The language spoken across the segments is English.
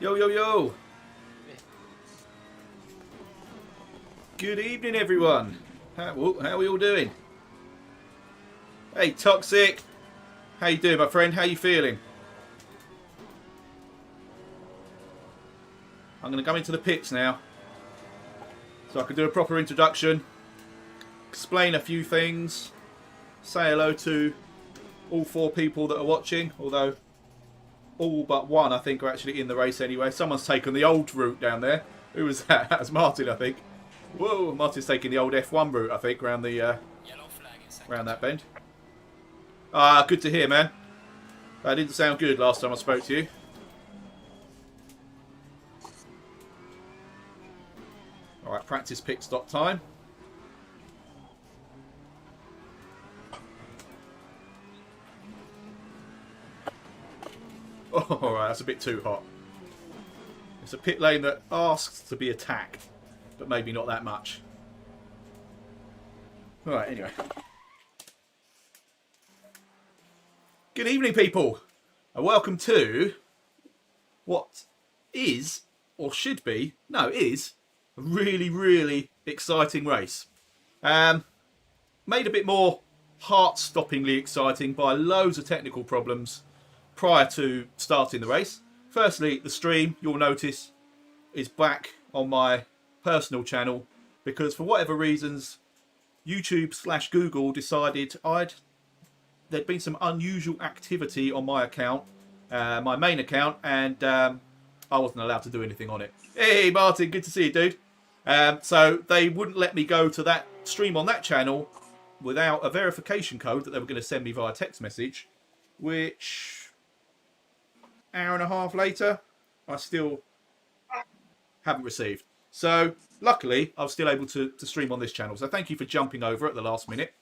Yo, yo, yo. Good evening, everyone. How are we all doing? Hey, Toxic. How you doing, my friend? How you feeling? I'm going to go into the pits now, so I can do a proper introduction, explain a few things, say hello to all 4 people that are watching, although all but one, I think, are actually in the race anyway. Someone's taken the old route down there. Who was that? That was Martin, I think. Whoa, Martin's taking the old F1 route, I think, around the around that bend. Ah, good to hear, man. That didn't sound good last time I spoke to you. Alright, practice pit stop time. Oh, alright, that's a bit too hot. It's a pit lane that asks to be attacked, but maybe not that much. Alright, anyway. Good evening, people, and welcome to what is, or should be, no, is, a really, really exciting race. Made a bit more heart-stoppingly exciting by loads of technical problems prior to starting the race. Firstly, the stream, you'll notice, is back on my personal channel because for whatever reasons, YouTube/Google decided there'd been some unusual activity on my account, my main account, and I wasn't allowed to do anything on it. Hey, Martin, good to see you, dude. So they wouldn't let me go to that stream on that channel without a verification code that they were going to send me via text message, which hour and a half later, I still haven't received. So luckily, I was still able to stream on this channel. So thank you for jumping over at the last minute.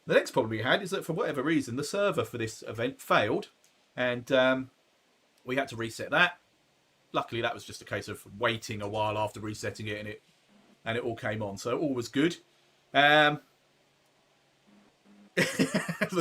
The next problem we had is that for whatever reason, the server for this event failed, and we had to reset that. Luckily, that was just a case of waiting a while after resetting it, and it all came on. So all was good. The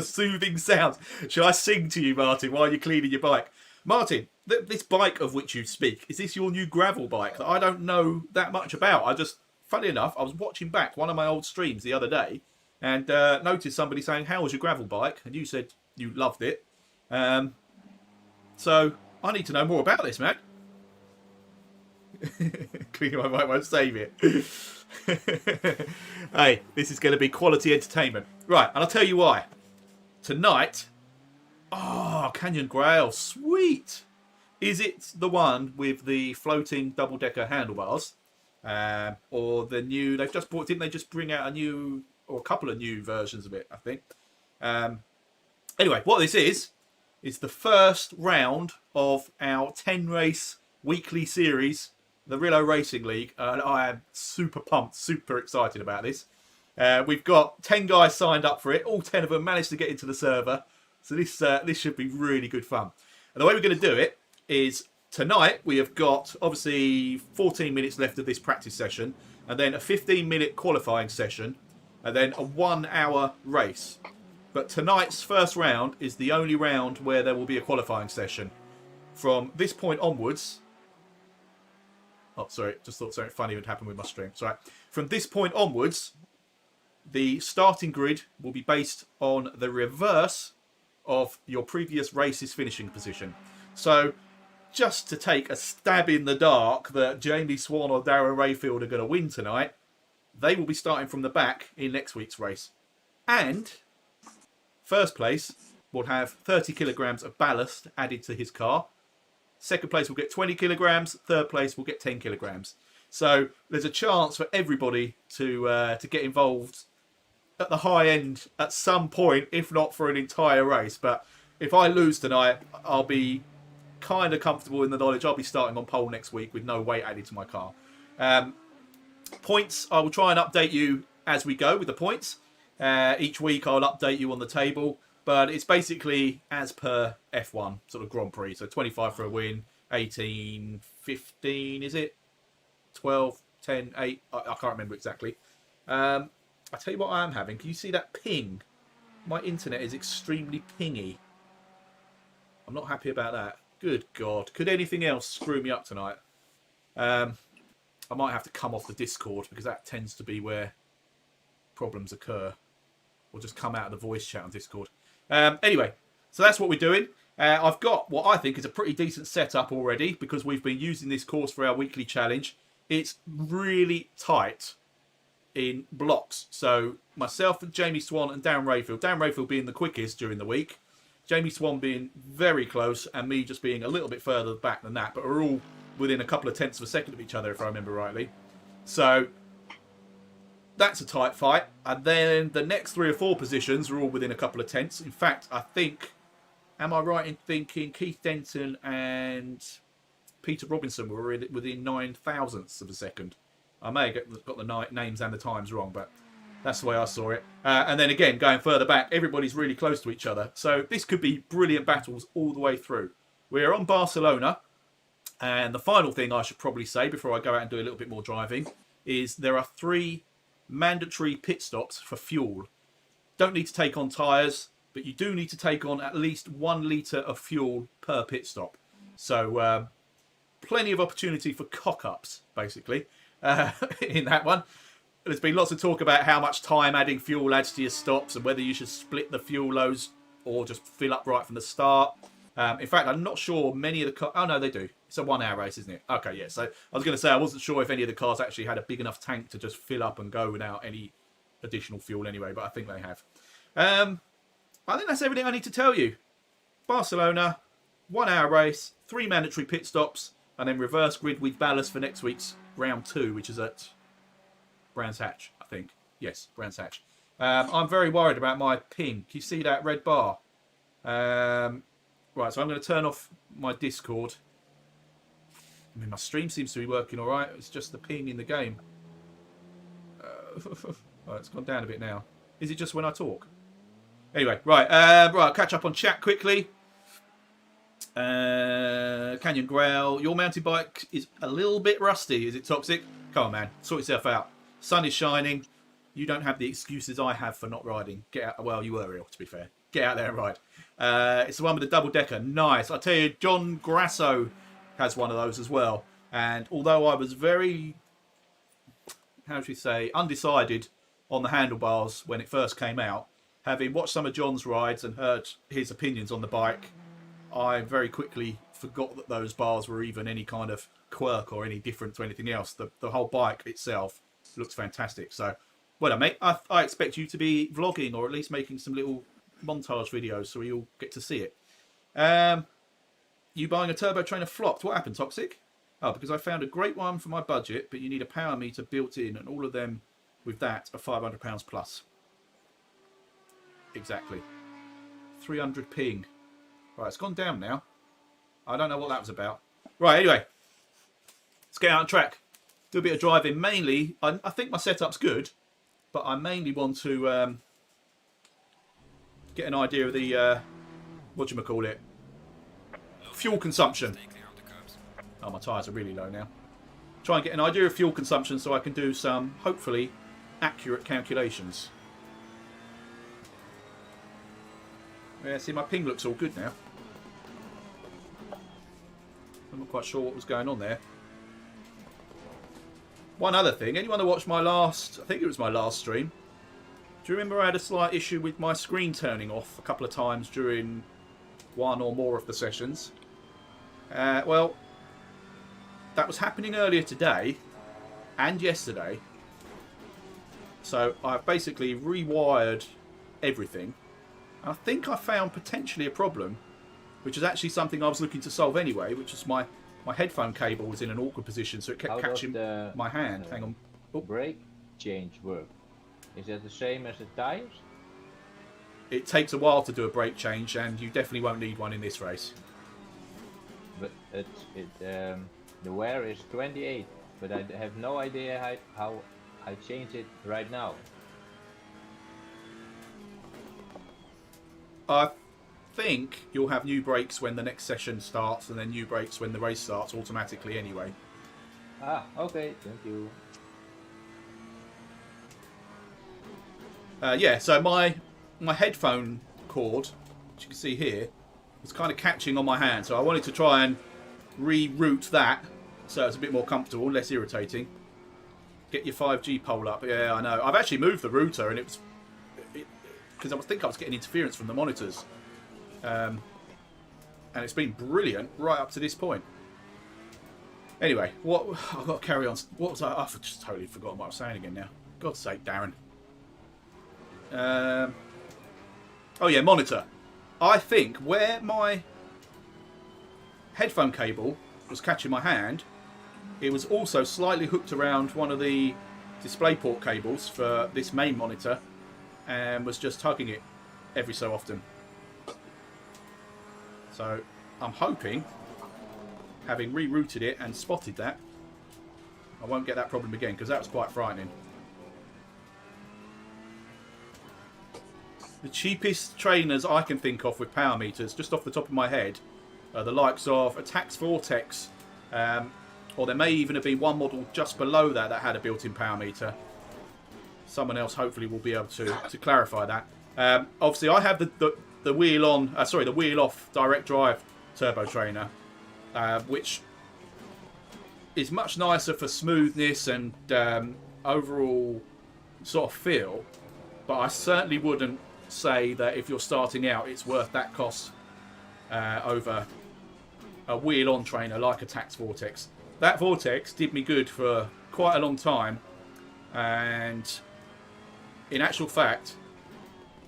soothing sounds. Shall I sing to you, Martin, while you're cleaning your bike? Martin, this bike of which you speak, is this your new gravel bike that I don't know that much about? Funny enough, I was watching back one of my old streams the other day and noticed somebody saying, how was your gravel bike? And you said you loved it. So I need to know more about this, man. Cleaning my bike won't save it. Hey, this is going to be quality entertainment. Right, and I'll tell you why. Tonight... Oh, Canyon Grail, sweet! Is it the one with the floating double-decker handlebars? Or the new... They've just bought... Didn't they just bring out a new... Or a couple of new versions of it, I think. Anyway, what this is the first round of our 10-race weekly series, the Riilo Racing League. And I am super pumped, super excited about this. We've got 10 guys signed up for it. All 10 of them managed to get into the server. So this should be really good fun. And the way we're going to do it is tonight we have got obviously 14 minutes left of this practice session, and then a 15-minute qualifying session, and then a 1-hour race. But tonight's first round is the only round where there will be a qualifying session. From this point onwards... Oh, sorry. Just thought something funny would happen with my stream. Sorry. From this point onwards, the starting grid will be based on the reverse of your previous race's finishing position. So, just to take a stab in the dark that Jamie Swan or Darren Rayfield are going to win tonight, they will be starting from the back in next week's race. And first place will have 30 kilograms of ballast added to his car. Second place will get 20 kilograms. Third place will get 10 kilograms. So there's a chance for everybody to get involved at the high end at some point, if not for an entire race. But if I lose tonight, I'll be kind of comfortable in the knowledge I'll be starting on pole next week with no weight added to my car. Points, I will try and update you as we go with the points. Each week I'll update you on the table, but it's basically as per F1 sort of Grand Prix. So 25 for a win, 18, 15, is it? 12, 10, 8, I can't remember exactly. I'll tell you what I am having. Can you see that ping? My internet is extremely pingy. I'm not happy about that. Good God. Could anything else screw me up tonight? I might have to come off the Discord because that tends to be where problems occur. Or just come out of the voice chat on Discord. Anyway, so that's what we're doing. I've got what I think is a pretty decent setup already because we've been using this course for our weekly challenge. It's really tight in blocks. So myself and Jamie Swan and Darren Rayfield being the quickest during the week. Jamie Swan being very close and me just being a little bit further back than that. But we're all within a couple of tenths of a second of each other, if I remember rightly. So that's a tight fight. And then the next 3 or 4 positions are all within a couple of tenths. In fact, I think, am I right in thinking Keith Denton and Peter Robinson were within 9 thousandths of a second? I may have got the names and the times wrong, but that's the way I saw it. And then again, going further back, everybody's really close to each other. So this could be brilliant battles all the way through. We're on Barcelona. And the final thing I should probably say before I go out and do a little bit more driving is there are 3 mandatory pit stops for fuel. Don't need to take on tyres, but you do need to take on at least 1 litre of fuel per pit stop. So plenty of opportunity for cock-ups, basically, in that one. There's been lots of talk about how much time adding fuel adds to your stops and whether you should split the fuel loads or just fill up right from the start. In fact, I'm not sure many of the cars... Oh, no, they do. It's a 1-hour race, isn't it? Okay, yeah. So I was going to say I wasn't sure if any of the cars actually had a big enough tank to just fill up and go without any additional fuel anyway, but I think they have. I think that's everything I need to tell you. Barcelona, 1-hour race, 3 mandatory pit stops, and then reverse grid with ballast for next week's round 2, which is at Brands Hatch, I think. Yes, Brands Hatch. I'm very worried about my ping. Can you see that red bar? Right, so I'm going to turn off my Discord. I mean, my stream seems to be working all right. It's just the ping in the game. Right, it's gone down a bit now. Is it just when I talk? Anyway, right. Right, catch up on chat quickly. Canyon Grail. Your mountain bike is a little bit rusty. Is it toxic? Come on, man. Sort yourself out. Sun is shining. You don't have the excuses I have for not riding. Get out. Well, you were ill, to be fair. Get out there and ride. It's the one with the double decker. Nice. I tell you, John Grasso has one of those as well. And although I was very, how should we say, undecided on the handlebars when it first came out, having watched some of John's rides and heard his opinions on the bike, I very quickly forgot that those bars were even any kind of quirk or any different to anything else. The whole bike itself looks fantastic. So, well done, mate. I expect you to be vlogging or at least making some little montage videos so you'll get to see it. You buying a turbo trainer flopped. What happened, Toxic? Oh, because I found a great one for my budget, but you need a power meter built in, and all of them with that are £500 plus. Exactly. 300 ping. Right, it's gone down now. I don't know what that was about. Right, anyway. Let's get out on track. Do a bit of driving. Mainly, I think my setup's good, but I mainly want to get an idea of the, whatchamacallit, fuel consumption. Oh, my tyres are really low now. Try and get an idea of fuel consumption so I can do some, hopefully, accurate calculations. Yeah, see, my ping looks all good now. I'm not quite sure what was going on there. One other thing, anyone that watched my last, I think it was my last stream, do you remember I had a slight issue with my screen turning off a couple of times during one or more of the sessions? Well, that was happening earlier today and yesterday. So I've basically rewired everything. I think I found potentially a problem, which is actually something I was looking to solve anyway, which is my headphone cable was in an awkward position, so it kept catching my hand. Hang on. Oh. Brake change work. Is that the same as the tires? It takes a while to do a brake change, and you definitely won't need one in this race. But the wear is 28, but I have no idea how I change it right now. I think you'll have new brakes when the next session starts, and then new brakes when the race starts automatically anyway. Ah, okay, thank you. Yeah, so my headphone cord, as you can see here, was kind of catching on my hand. So I wanted to try and reroute that so it's a bit more comfortable, less irritating. Get your 5G pole up. Yeah, I know. I've actually moved the router, and because I think I was getting interference from the monitors. And it's been brilliant right up to this point. Anyway, what I've got to carry on. What was I? I've just totally forgotten what I was saying again now. God's sake, Darren. Oh yeah, monitor. I think where my headphone cable was catching my hand, it was also slightly hooked around one of the DisplayPort cables for this main monitor, and was just tugging it every so often. So I'm hoping, having rerouted it and spotted that, I won't get that problem again, because that was quite frightening. The cheapest trainers I can think of with power meters, just off the top of my head, are the likes of a Tax Vortex, or there may even have been one model just below that that had a built-in power meter. Someone else hopefully will be able to clarify that. Obviously, I have the wheel on, the wheel off direct drive turbo trainer, which is much nicer for smoothness and overall sort of feel. But I certainly wouldn't say that if you're starting out, it's worth that cost over a wheel-on trainer like a Tax Vortex. That Vortex did me good for quite a long time, and in actual fact,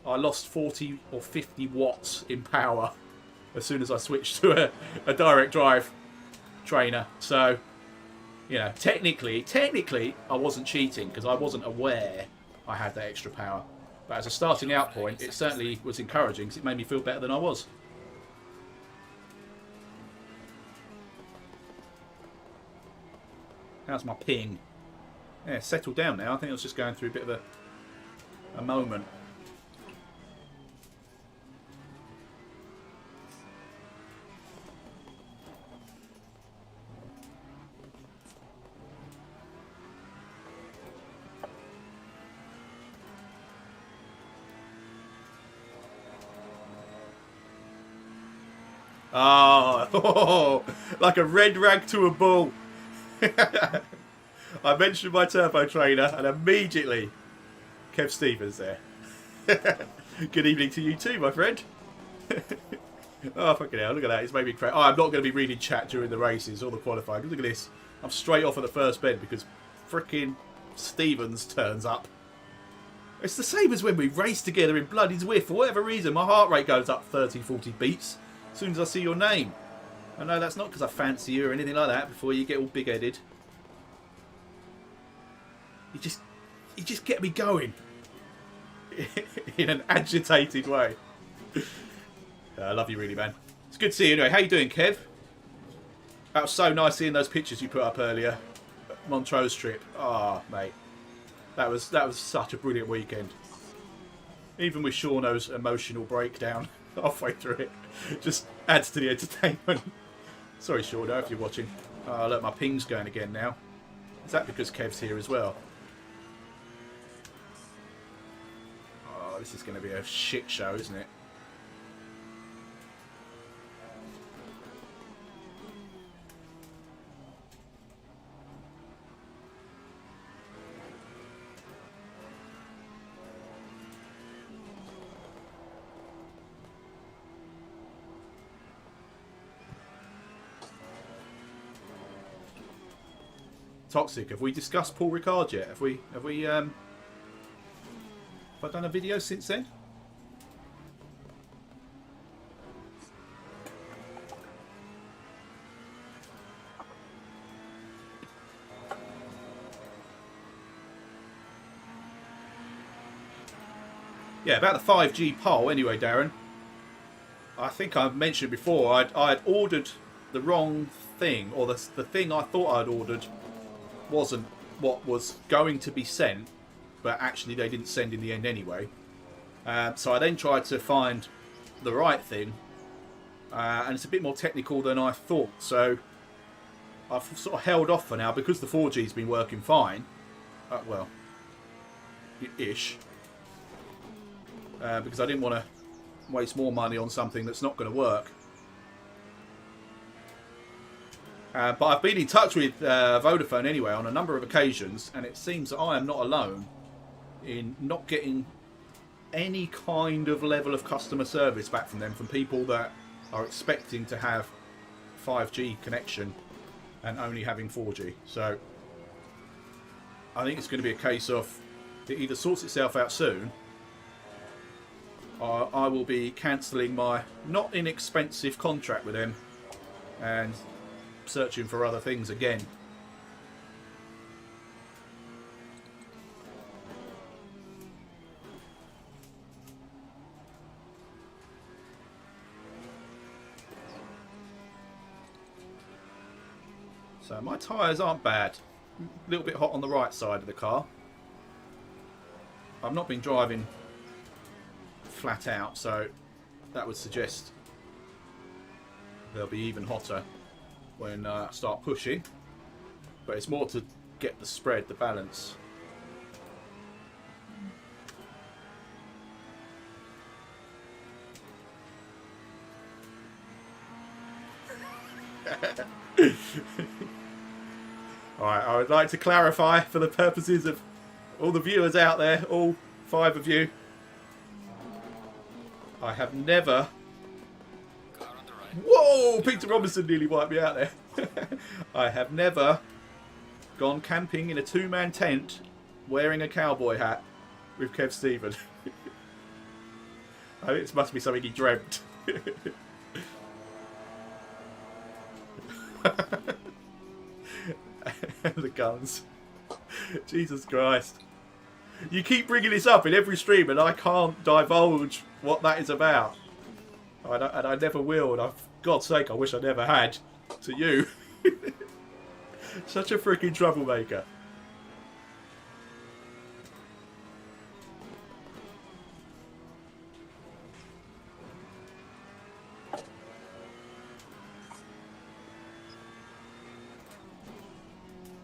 I lost 40 or 50 watts in power as soon as I switched to a direct drive trainer. So, you know, technically, I wasn't cheating because I wasn't aware I had that extra power. But as a starting out point, it certainly was encouraging because it made me feel better than I was. How's my ping? Yeah, settled down now. I think I was just going through a bit of a moment. Oh, like a red rag to a bull. I mentioned my turbo trainer and immediately Kev Stevens there. Good evening to you too, my friend. Oh, fucking hell, look at that. It's made me crazy. Oh, I'm not going to be reading chat during the races or the qualifying. Look at this. I'm straight off at the first bend because frickin' Stevens turns up. It's the same as when we race together in bloody Zwift. For whatever reason, my heart rate goes up 30, 40 beats as soon as I see your name. I know that's not because I fancy you or anything like that before you get all big-headed. You just get me going. In an agitated way. I love you really, man. It's good to see you anyway. How you doing, Kev? That was so nice seeing those pictures you put up earlier. Montrose trip. Ah, oh, mate. That was such a brilliant weekend. Even with Shauno's emotional breakdown halfway through it. Just adds to the entertainment. Sorry, Shauno, if you're watching. Oh, look, my ping's going again now. Is that because Kev's here as well? Oh, this is going to be a shit show, isn't it? Toxic. Have we discussed Paul Ricard yet? Have I done a video since then? Yeah, about the 5G pole anyway, Darren. I think I've mentioned before, I'd ordered the wrong thing, or the thing I thought I'd ordered wasn't what was going to be sent, but actually they didn't send in the end anyway. So I then tried to find the right thing, and it's a bit more technical than I thought. So I've sort of held off for now because the 4G's been working fine. Well, ish. Because I didn't want to waste more money on something that's not going to work. But I've been in touch with Vodafone anyway on a number of occasions, and it seems that I am not alone in not getting any kind of level of customer service back from them, from people that are expecting to have 5G connection and only having 4G. So I think it's going to be a case of it either sorts itself out soon, or I will be cancelling my not inexpensive contract with them and searching for other things again. So my tyres aren't bad. A little bit hot on the right side of the car. I've not been driving flat out, so that would suggest they'll be even hotter when I start pushing. But it's more to get the spread, the balance. Alright, I would like to clarify for the purposes of all the viewers out there, all 5 of you, I have never... Whoa! Peter Robinson nearly wiped me out there. I have never gone camping in a 2-man tent wearing a cowboy hat with Kev Stephen. I think this must be something he dreamt. The guns. Jesus Christ. You keep bringing this up in every stream and I can't divulge what that is about. And I never will. And for God's sake, I wish I never had. To you. Such a freaking troublemaker.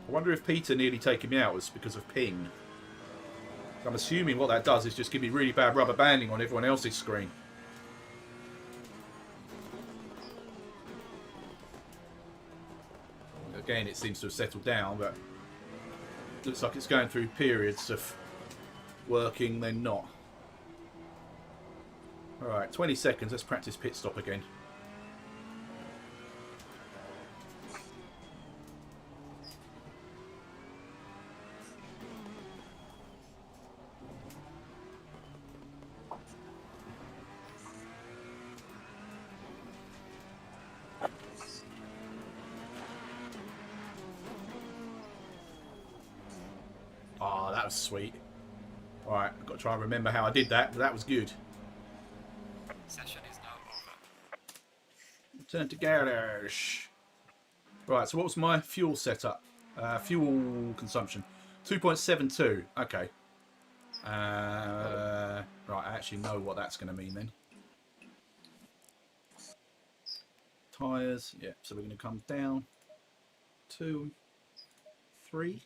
I wonder if Peter nearly taking me out was because of ping. I'm assuming what that does is just give me really bad rubber banding on everyone else's screen. Again, it seems to have settled down, but it looks like it's going through periods of working, then not. Alright, 20 seconds. Let's practice pit stop again. Oh, that was sweet. Alright, I've got to try and remember how I did that, but that was good. Session is now over. Turn to garage. Right, so what was my fuel setup? Fuel consumption. 2.72. Okay. Right, I actually know what that's going to mean then. Tyres. Yeah, so we're going to come down. 2, 3.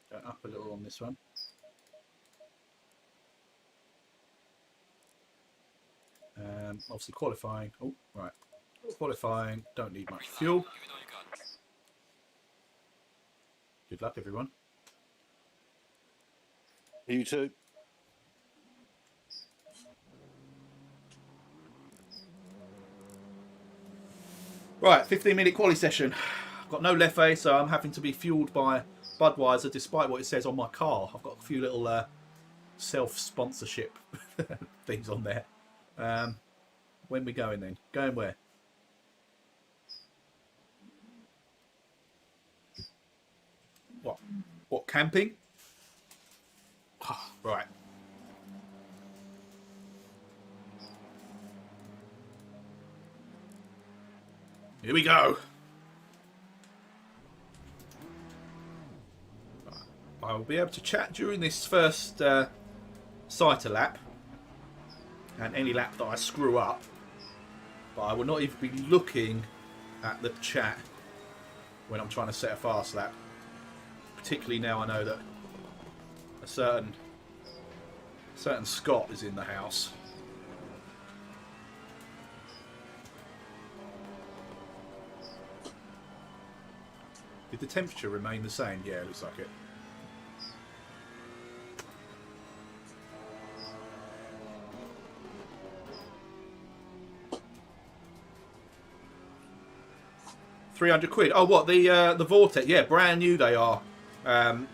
Go up a little on this one. Obviously qualifying. Oh, right. Qualifying. Don't need much fuel. Good luck, everyone. You too. Right, 15-minute quali session. I've got no Leffe, so I'm having to be fueled by Budweiser, despite what it says on my car. I've got a few little self-sponsorship things on there. When we going then? Going where? What, camping? Oh, right. Here we go. I will be able to chat during this first CITA lap and any lap that I screw up, but I will not even be looking at the chat when I'm trying to set a fast lap, particularly now I know that a certain Scott is in the house. Did the temperature remain the same? Yeah, it looks like it. £300. Oh, what, the Vortex? Yeah, brand new they are. I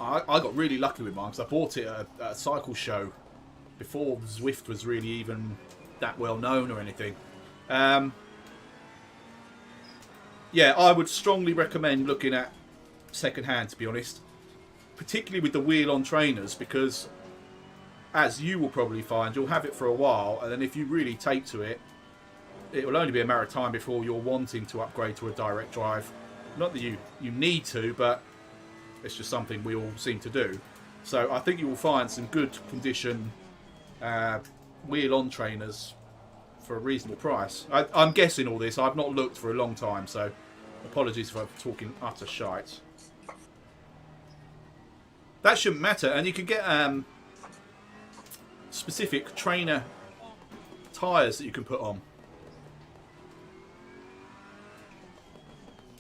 got really lucky with mine because I bought it at a cycle show before Zwift was really even that well known or anything. Yeah, I would strongly recommend looking at second hand, to be honest, particularly with the wheel-on trainers, because as you will probably find, you'll have it for a while, and then if you really take to it, it will only be a matter of time before you're wanting to upgrade to a direct drive. Not that you need to, but it's just something we all seem to do. So I think you will find some good condition wheel-on trainers for a reasonable price. I'm guessing all this. I've not looked for a long time, so apologies if I'm talking utter shite. That shouldn't matter, and you can get specific trainer tyres that you can put on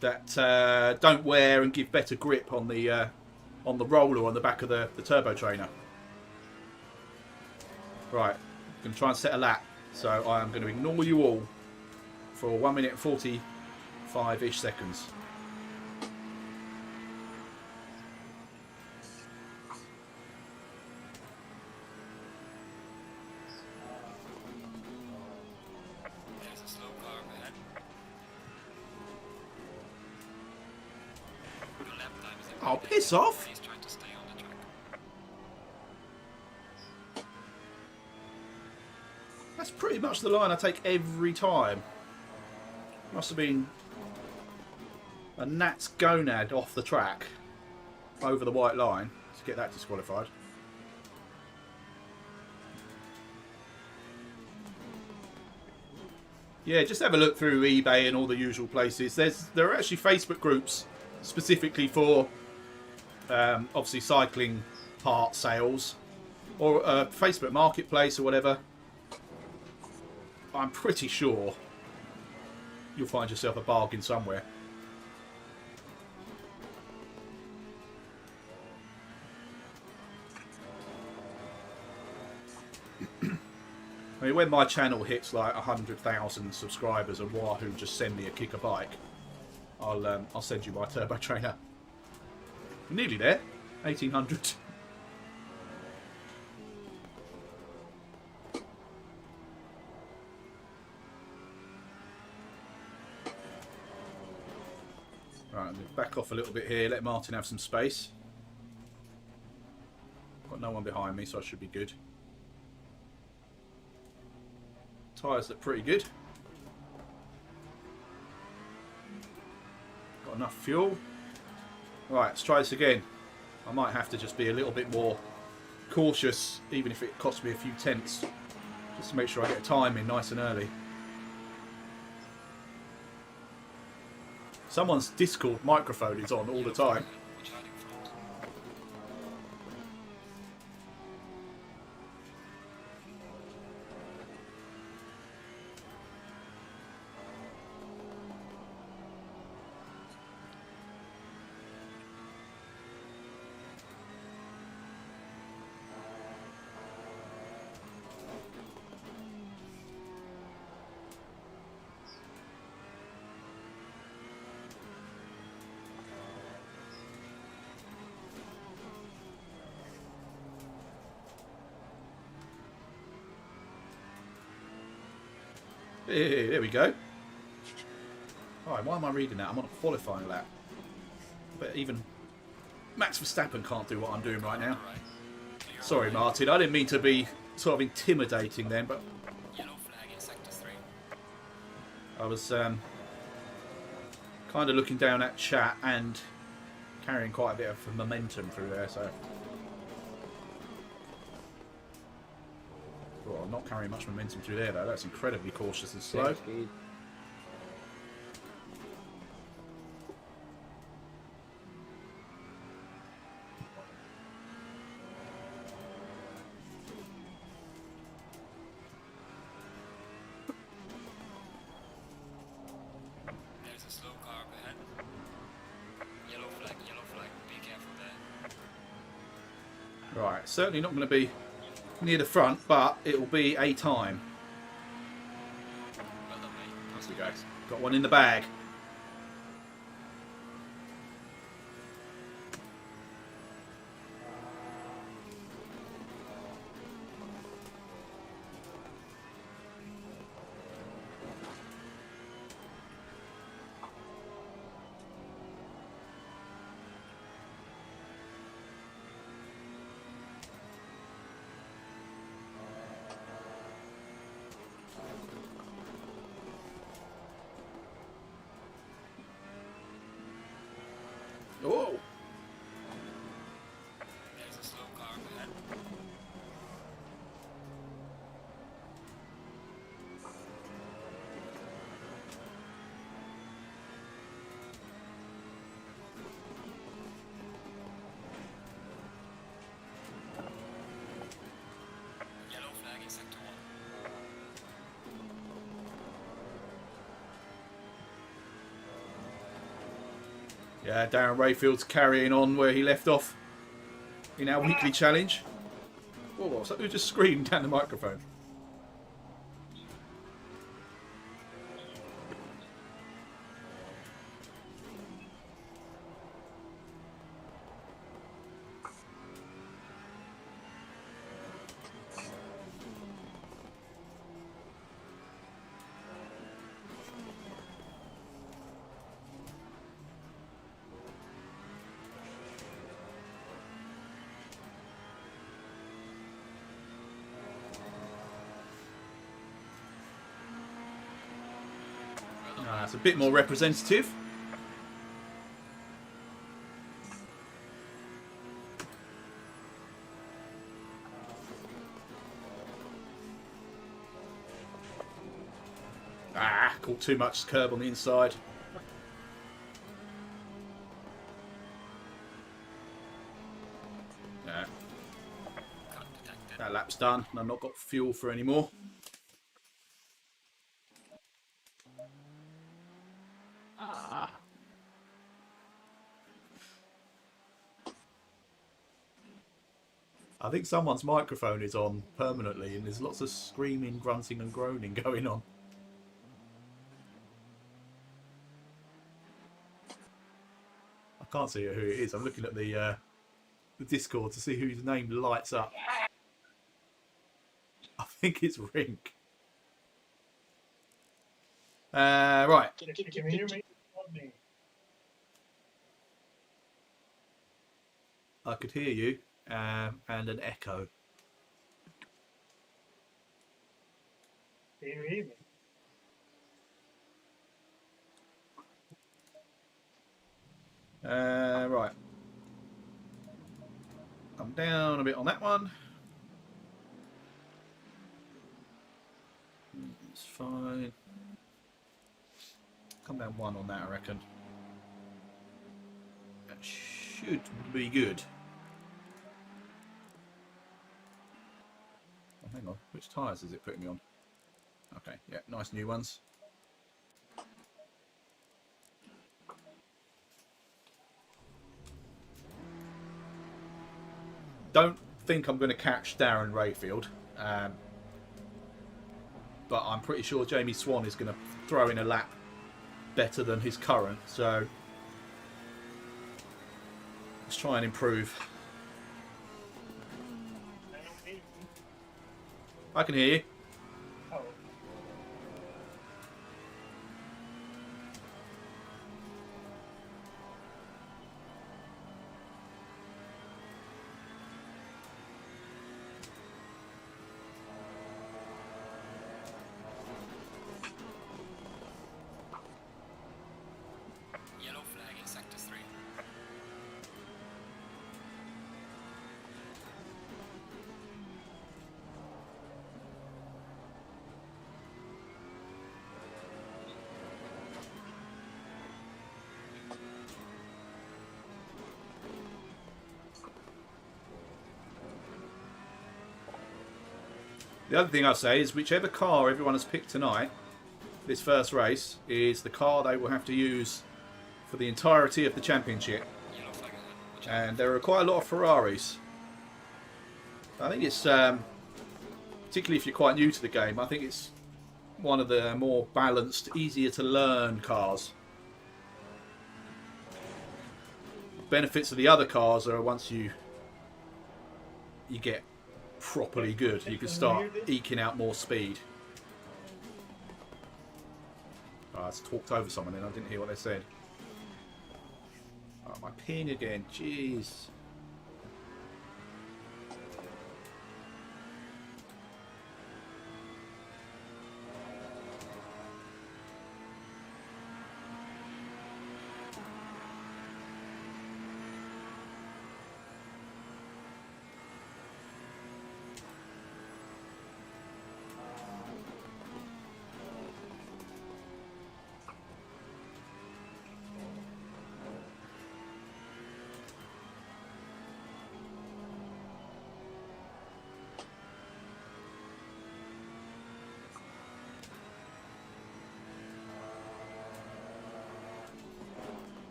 that don't wear and give better grip on the roller on the back of the turbo trainer. Right, I'm going to try and set a lap, so I am going to ignore you all for 1 minute and 45-ish seconds. There's a slow car up ahead. Your lap time is Oh, piss off! Please try to stay on the track. That's pretty much the line I take every time. Must have been a gnat's gonad off the track over the white line to get that disqualified. Yeah, just have a look through eBay and all the usual places. There are actually Facebook groups specifically for obviously cycling part sales, or Facebook Marketplace or whatever. I'm pretty sure you'll find yourself a bargain somewhere. I mean, when my channel hits like 100,000 subscribers and Wahoo just send me a kicker bike, I'll send you my turbo trainer. We're nearly there. 1800. Right, I'm going to back off a little bit here, let Martin have some space. Got no one behind me, so I should be good. Tyres look pretty good. Got enough fuel. Right, let's try this again. I might have to just be a little bit more cautious, even if it costs me a few tenths, just to make sure I get a time in nice and early. Someone's Discord microphone is on all the time. Watch out in front. Hey, there we go. Alright, why am I reading that? I'm on a qualifying lap. But even Max Verstappen can't do what I'm doing right now. Right. Clear Sorry, Martin. I didn't mean to be sort of intimidating then, but Yellow flag in sector 3. I was kind of looking down at chat and carrying quite a bit of momentum through there, so... Well, I'm not carrying much momentum through there, though. That's incredibly cautious and slow. Thanks, Keith. There's a slow car up ahead. Right, certainly not going to be near the front, but it will be a time. Well done, mate. As we go. Got one in the bag. Oh! There's a slow car ahead. Yellow flag in sector 1. Yeah, Darren Rayfield's carrying on where he left off in our weekly challenge. Whoa, what's that? Who just screamed down the microphone? It's a bit more representative. Caught too much curb on the inside. Yeah, Cut detected. that lap's done, and I've not got fuel for any more. I think someone's microphone is on permanently, and there's lots of screaming, grunting, and groaning going on. I can't see who it is. I'm looking at the Discord to see whose name lights up. I think it's Rink. Right. Can you hear me? I could hear you, and an echo. Can you hear me? Right. I'm down a bit on that one. It's fine. Come down one on that, I reckon. That should be good. Oh, hang on. Which tyres is it putting me on? Okay, yeah, nice new ones. Don't think I'm going to catch Darren Rayfield, but I'm pretty sure Jamie Swan is going to throw in a lap better than his current, so let's try and improve. I don't hear you. I can hear you. Oh. Yellow flag in sector 3. The other thing I'll say is whichever car everyone has picked tonight, this first race, is the car they will have to use for the entirety of the championship. Yellow flag ahead. Watch out. And there are quite a lot of Ferraris. I think it's, particularly if you're quite new to the game, I think it's one of the more balanced, easier to learn cars. Benefits of the other cars are once you get properly good, you can start eking out more speed. Oh, I just talked over someone and I didn't hear what they said. Oh, my ping again, jeez.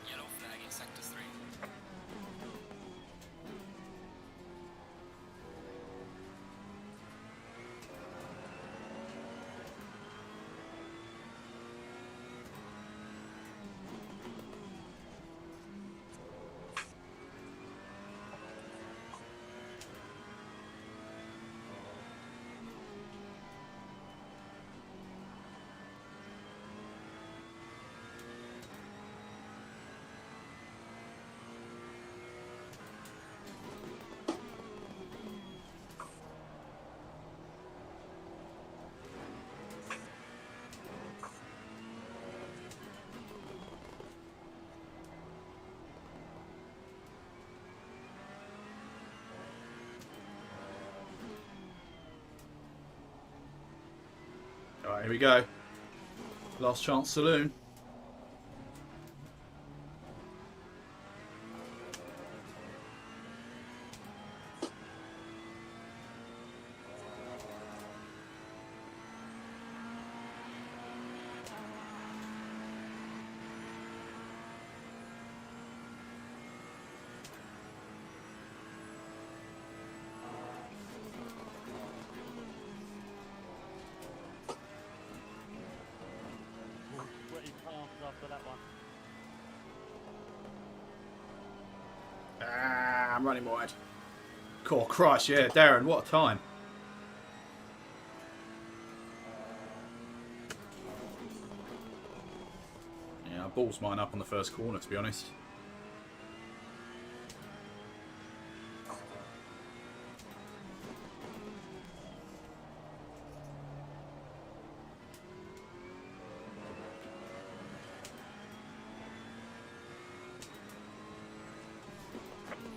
Yellow flag in sector 3. Alright, here we go. Last chance saloon. Pretty fast after that one. Ah, I'm running wide. Cool, Christ, yeah, Darren, what a time. Yeah, I balls mine up on the first corner, to be honest.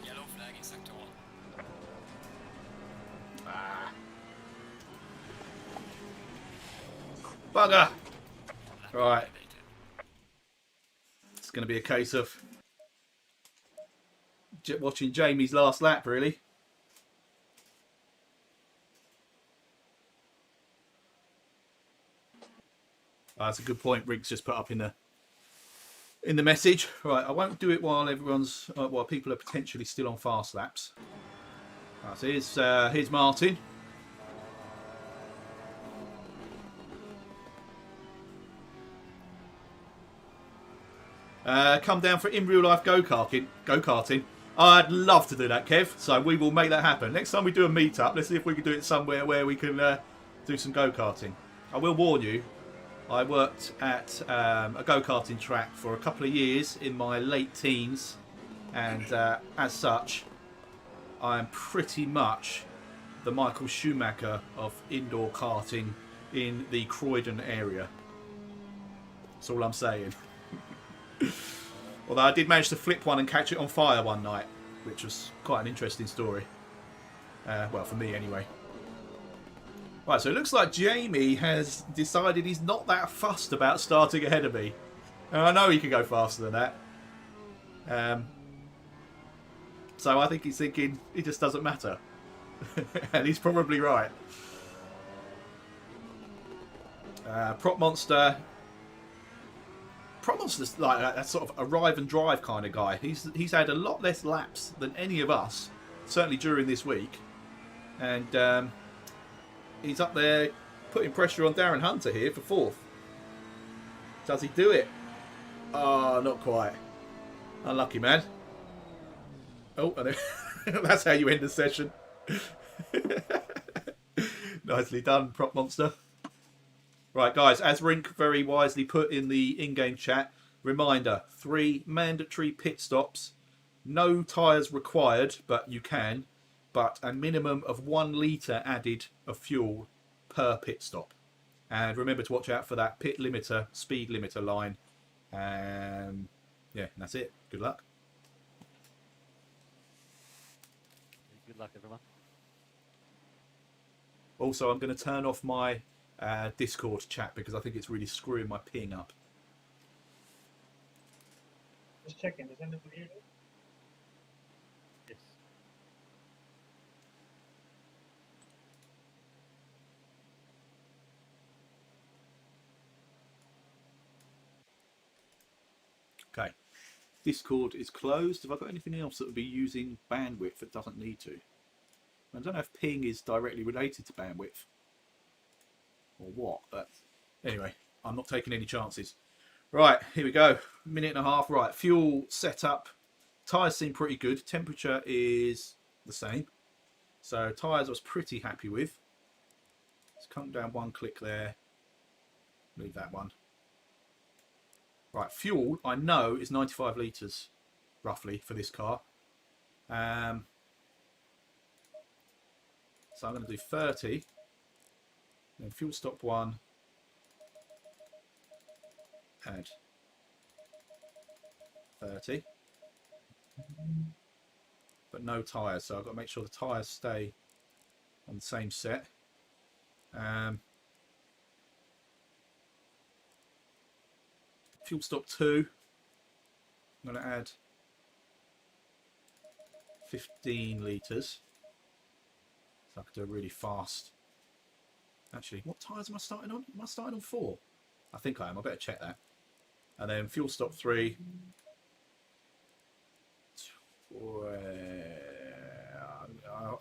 Yellow flag in sector 1. Ah. Bugger! Right. It's going to be a case of watching Jamie's last lap, really. That's a good point Riggs just put up in the message. Right, I won't do it while everyone's while people are potentially still on fast laps. Right, so here's Martin. Come down for in real life go-karting. I'd love to do that, Kev. So we will make that happen. Next time we do a meet-up, let's see if we can do it somewhere where we can do some go-karting. I will warn you, I worked at a go-karting track for a couple of years in my late teens, and as such, I am pretty much the Michael Schumacher of indoor karting in the Croydon area. That's all I'm saying. Although I did manage to flip one and catch it on fire one night, which was quite an interesting story. Well, for me anyway. Right, so it looks like Jamie has decided he's not that fussed about starting ahead of me. And I know he can go faster than that. So I think he's thinking it just doesn't matter. And he's probably right. Prop Monster Promonster's like that sort of arrive and drive kind of guy. He's had a lot less laps than any of us, certainly during this week, and he's up there putting pressure on Darren Hunter here for 4th. Does he do it? Oh, not quite. Unlucky, man. Oh, and that's how you end the session. Nicely done, Prop Monster. Right, guys, as Rink very wisely put in the in-game chat, reminder, 3 mandatory pit stops. No tyres required, but you can. But a minimum of 1 litre added of fuel per pit stop. And remember to watch out for that pit limiter, speed limiter line. Yeah, that's it. Good luck. Good luck, everyone. Also, I'm going to turn off my Discord chat because I think it's really screwing my ping up. Just checking. Is anybody muted? Yes. Okay. Discord is closed. Have I got anything else that would be using bandwidth that doesn't need to? I don't know if ping is directly related to bandwidth or what, but anyway, I'm not taking any chances. Right, here we go. Minute and a half. Right, fuel setup. Tyres seem pretty good. Temperature is the same. So tyres I was pretty happy with. Let's come down 1 click there. Leave that one. Right, fuel I know is 95 litres roughly for this car. So I'm going to do 30. Then fuel stop 1. Add 30. But no tyres, so I've got to make sure the tyres stay on the same set. Fuel stop 2. I'm going to add 15 litres. So I can do a really fast. Actually, what tyres am I starting on? Am I starting on 4? I think I am. I better check that. And then fuel stop 3.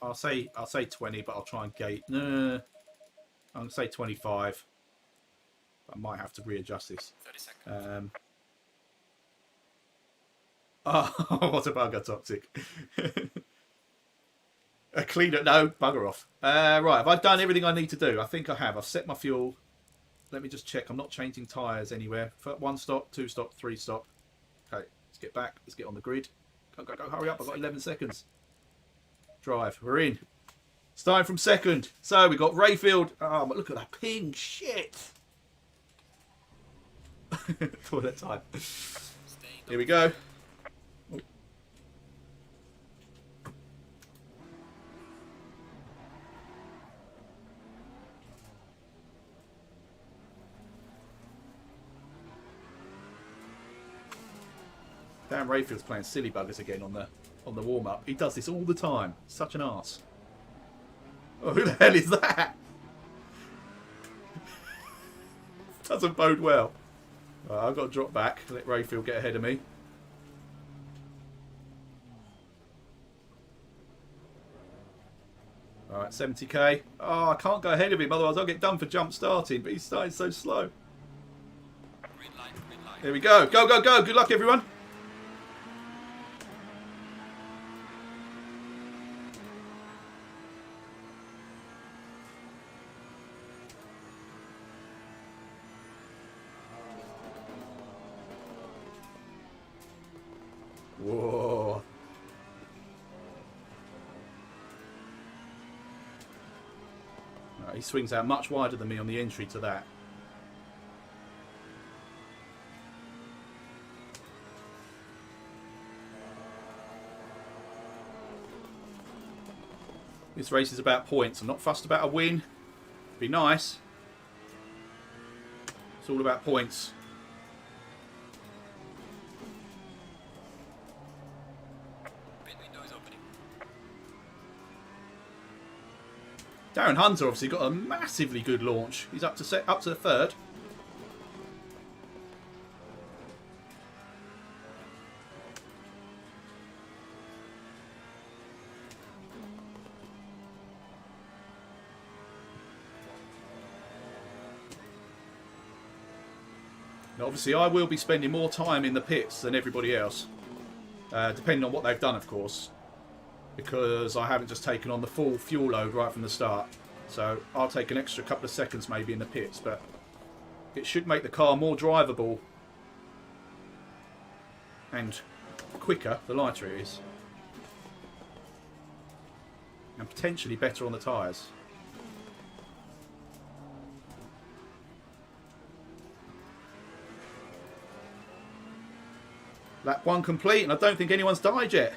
I'll say 20, but I'll try and gate. No, I'm going to say 25. I might have to readjust this. 30 seconds. Oh, what a bugger, Toxic. A cleaner. No, bugger off. Right, have I done everything I need to do? I think I have. I've set my fuel. Let me just check. I'm not changing tyres anywhere. 1 stop, 2 stop, 3 stop. Okay, let's get back. Let's get on the grid. Go, go, go. Hurry up. I've got 11 seconds. Drive. We're in. Starting from 2nd. So we've got Rayfield. Oh, but look at that ping. Shit. Toilet time. Here we go. Oh. Dan Rayfield's playing silly buggers again on the warm up. He does this all the time. Such an arse. Oh, who the hell is that? Doesn't bode well. Right, I've got to drop back. Let Rayfield get ahead of me. Alright, 70k. Oh, I can't go ahead of him, otherwise I'll get done for jump starting, but he's starting so slow. Green light, green light. Here we go. Go, go, go. Good luck, everyone. Whoa. Right, he swings out much wider than me on the entry to that. This race is about points. I'm not fussed about a win. Be nice. It's all about points. Pit window is opening. Darren Hunter obviously got a massively good launch. He's up to the 3rd. Now, obviously, I will be spending more time in the pits than everybody else, depending on what they've done, of course, because I haven't just taken on the full fuel load right from the start. So I'll take an extra couple of seconds maybe in the pits, but it should make the car more drivable and quicker the lighter it is, and potentially better on the tyres. Lap 1 complete, and I don't think anyone's died yet.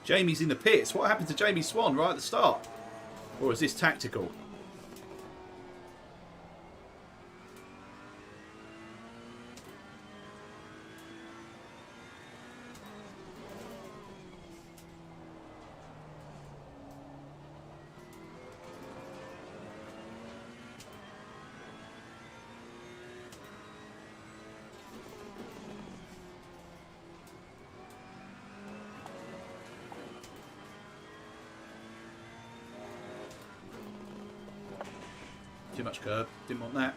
Jamie's in the pits. What happened to Jamie Swan right at the start? Or is this tactical? Too much curb. Didn't want that.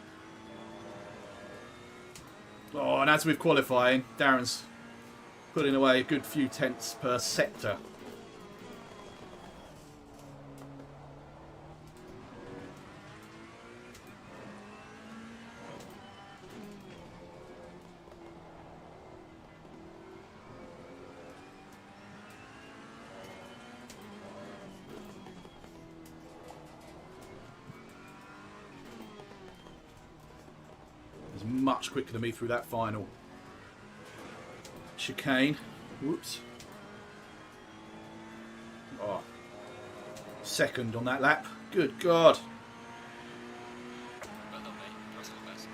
Oh, and as with qualifying, Darren's putting away a good few tenths per sector. Much quicker than me through that final chicane. Whoops. Oh, second on that lap. Good God. Well done, mate. Rest of the best.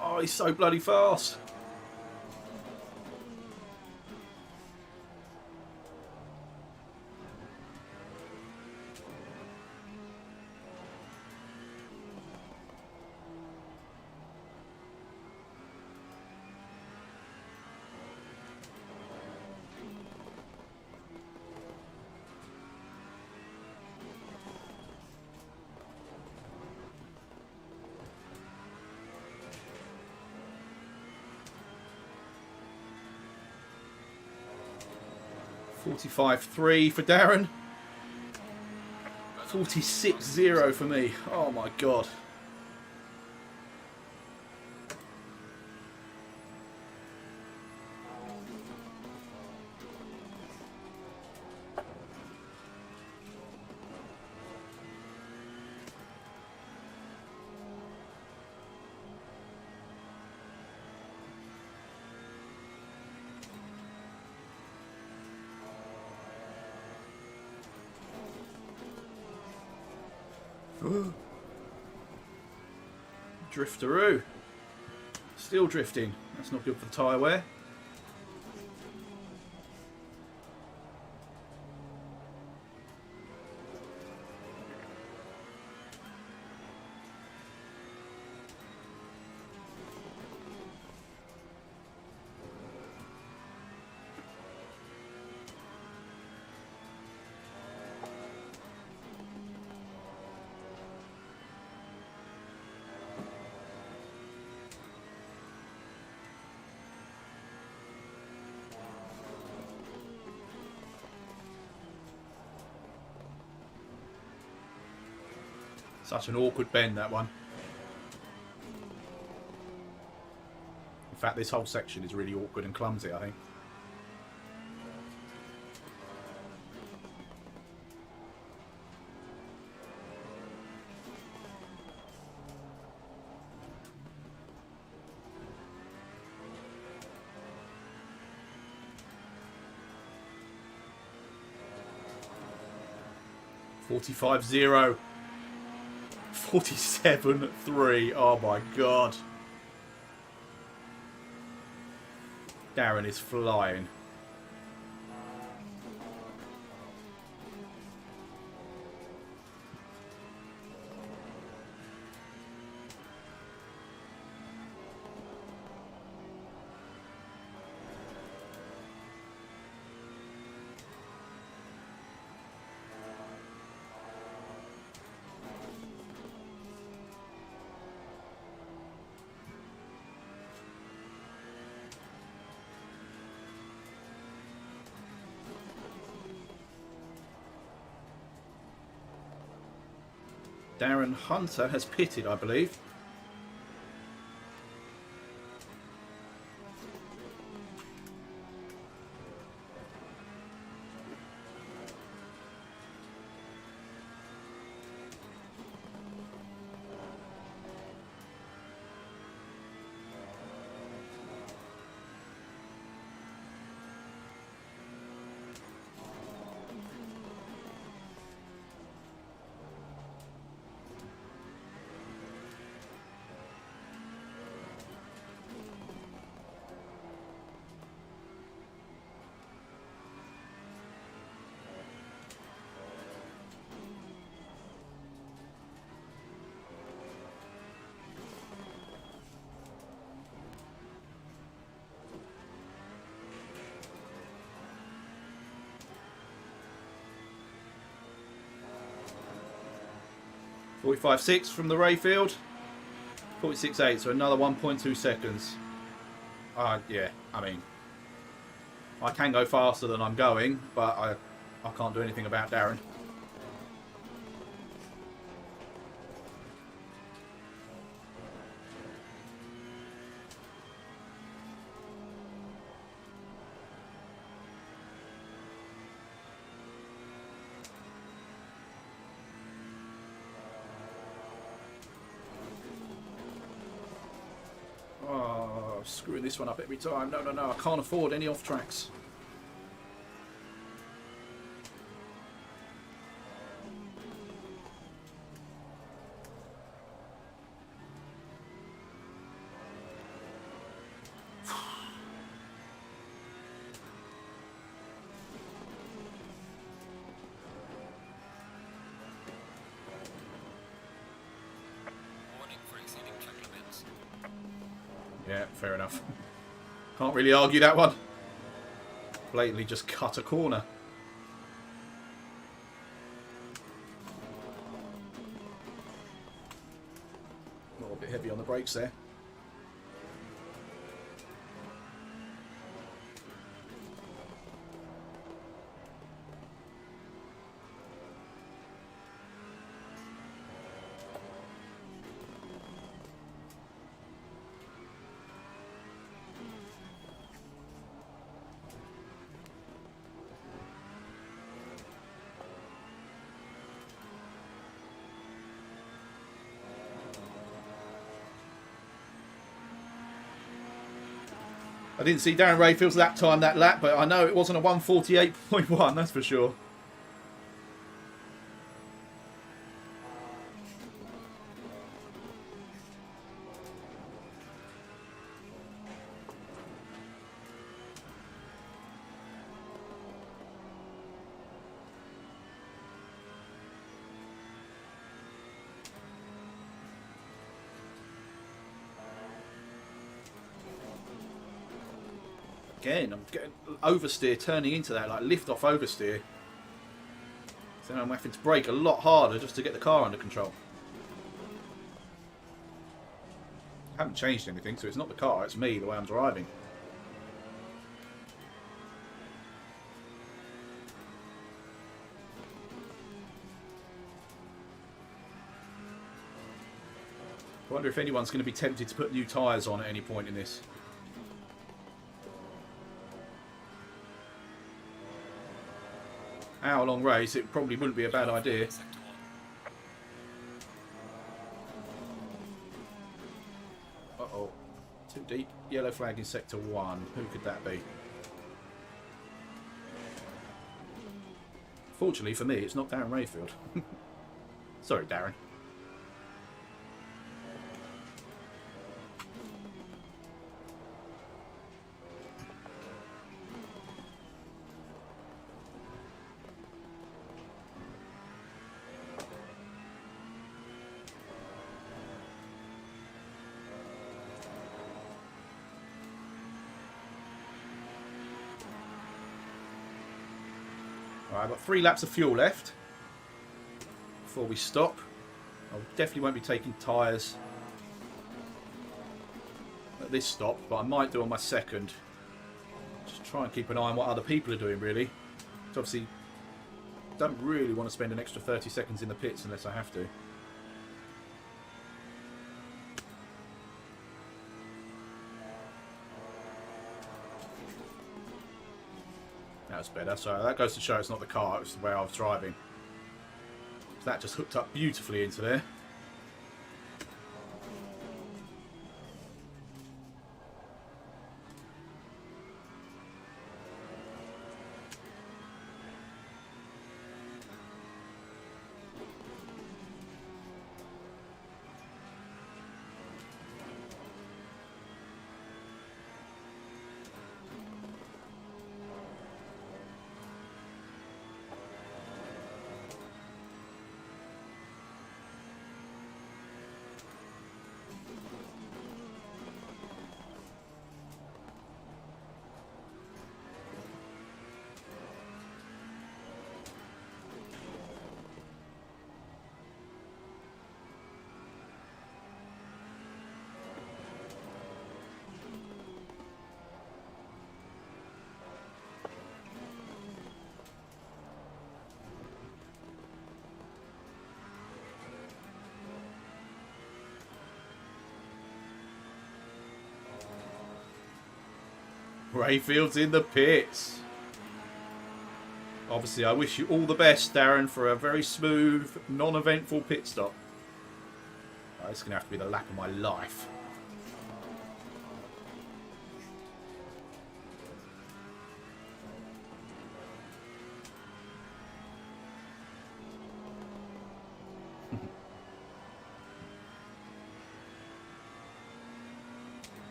Oh, he's so bloody fast. $45.3 for Darren. 46.0 for me. Oh my God. Drifteroo. Still drifting. That's not good for the tyre wear. Such an awkward bend, that one. In fact, this whole section is really awkward and clumsy, I think. $45-0. 47-3. Oh my god. Darren is flying. Darren Hunter has pitted, I believe. .45.6 from the Rayfield. 46.8, so another 1.2 seconds. Yeah, I mean, I can go faster than I'm going, but I can't do anything about Darren. Screwing this one up every time. No, I can't afford any off tracks. Warning for exceeding track limits. Yeah, fair enough. Can't really argue that one. Blatantly just cut a corner. A little bit heavy on the brakes there. I didn't see Darren Rayfield's lap time that lap, but I know it wasn't a 1:48.1, that's for sure. Again, I'm getting oversteer turning into that, like lift off oversteer. So now I'm having to brake a lot harder just to get the car under control. I haven't changed anything, so it's not the car, it's me, the way I'm driving. I wonder if anyone's going to be tempted to put new tyres on at any point in this. Hour-long race, it probably wouldn't be a bad idea. Sector 1. Uh-oh. Too deep. Yellow flag in sector 1. Who could that be? Fortunately for me, it's not Darren Rayfield. Sorry, Darren. Alright, I've got 3 laps of fuel left before we stop. I definitely won't be taking tyres at this stop, but I might do on my second. Just try and keep an eye on what other people are doing, really. So obviously, don't really want to spend an extra 30 seconds in the pits unless I have to. That's better. So that goes to show it's not the car, it's the way I was driving. So that just hooked up beautifully into there. Rayfield's in the pits. Obviously, I wish you all the best, Darren, for a very smooth, non-eventful pit stop. Oh, it's going to have to be the lap of my life.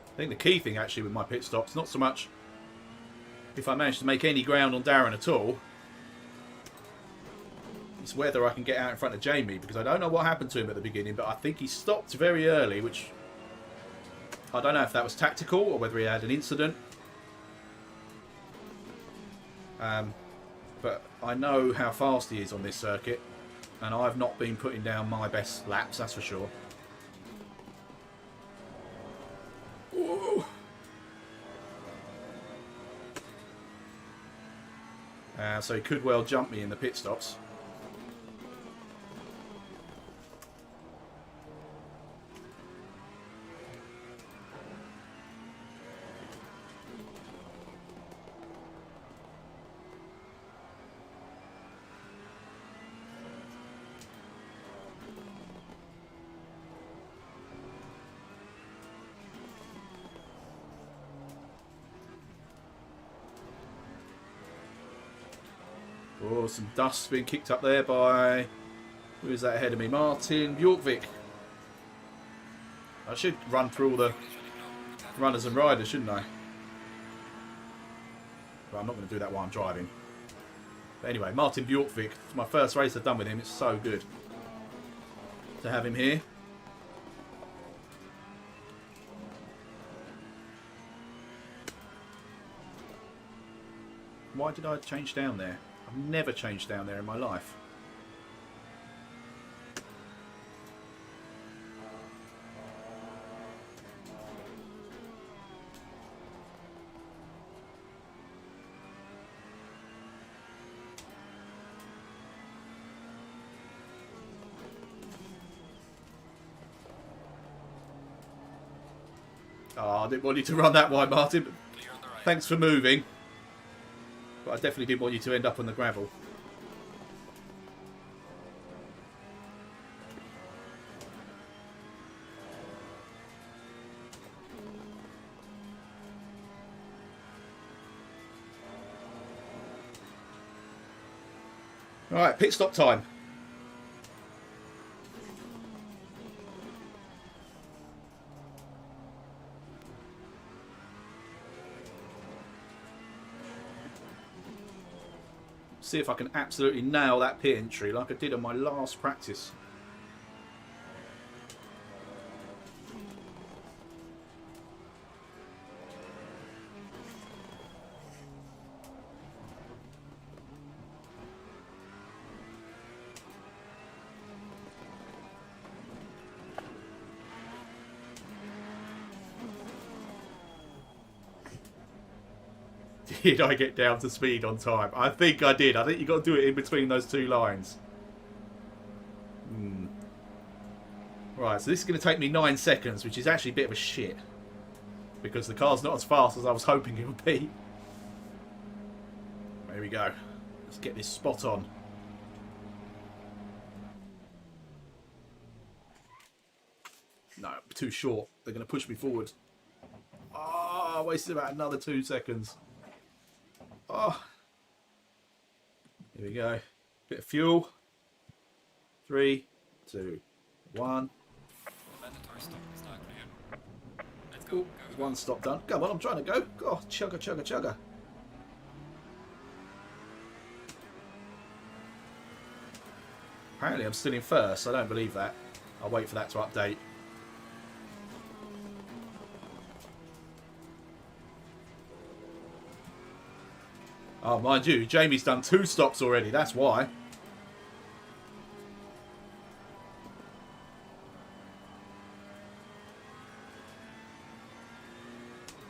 I think the key thing actually with my pit stops, not so much if I manage to make any ground on Darren at all, it's whether I can get out in front of Jamie, because I don't know what happened to him at the beginning, but I think he stopped very early, which I don't know if that was tactical or whether he had an incident. But I know how fast he is on this circuit, and I've not been putting down my best laps, that's for sure. So he could well jump me in the pit stops. Oh, some dust being kicked up there by... Who is that ahead of me? Martin Bjorkvik. I should run through all the runners and riders, shouldn't I? But I'm not going to do that while I'm driving. But anyway, Martin Bjorkvik. It's my first race I've done with him. It's so good to have him here. Why did I change down there? I've never changed down there in my life. Oh, I didn't want you to run that wide, Martin. But Clear on the right. thanks for moving. But I definitely didn't want you to end up on the gravel. Alright, pit stop time. See if I can absolutely nail that pit entry like I did on my last practice. Did I get down to speed on time? I think I did. I think you got to do it in between those two lines. Right, so this is going to take me 9 seconds, which is actually a bit of a shit. Because the car's not as fast as I was hoping it would be. There we go. Let's get this spot on. No, too short. They're going to push me forward. Oh, I wasted about another 2 seconds. Oh. Here we go. Bit of fuel. 3, 2, 1. Mandatory stop is now clear. Let's Ooh, go. Go. one stop done. Come on, I'm trying to go. Oh, chugga, chugga, chugga. Apparently I'm still in first. I don't believe that. I'll wait for that to update. Oh, mind you, Jamie's done 2 stops already. That's why.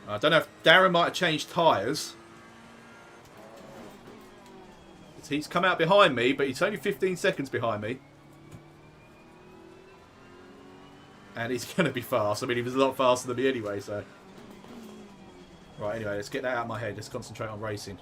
I don't know if Darren might have changed tyres. He's come out behind me, but he's only 15 seconds behind me. And he's going to be fast. I mean, he was a lot faster than me anyway, so... Right, anyway, let's get that out of my head. Let's concentrate on racing.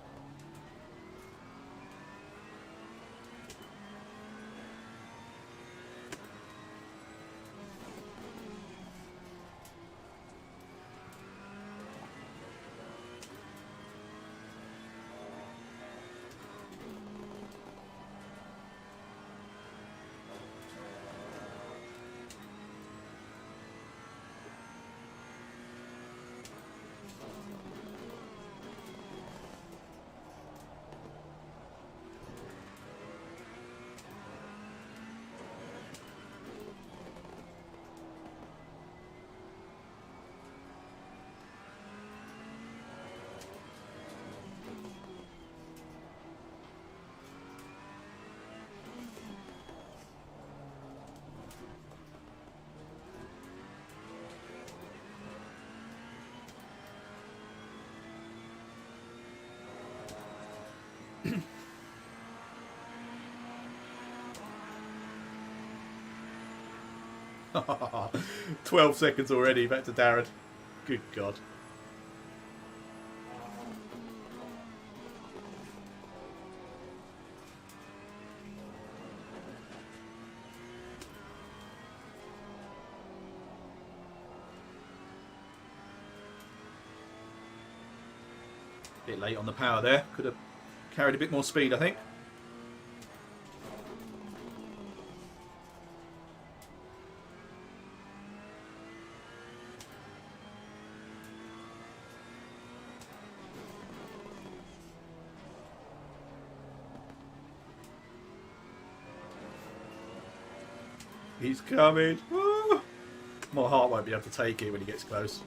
Hahaha. 12 seconds already, back to Darren. Good God. Bit late on the power there. Could have carried a bit more speed, I think. He's coming. Woo! My heart won't be able to take it when he gets close.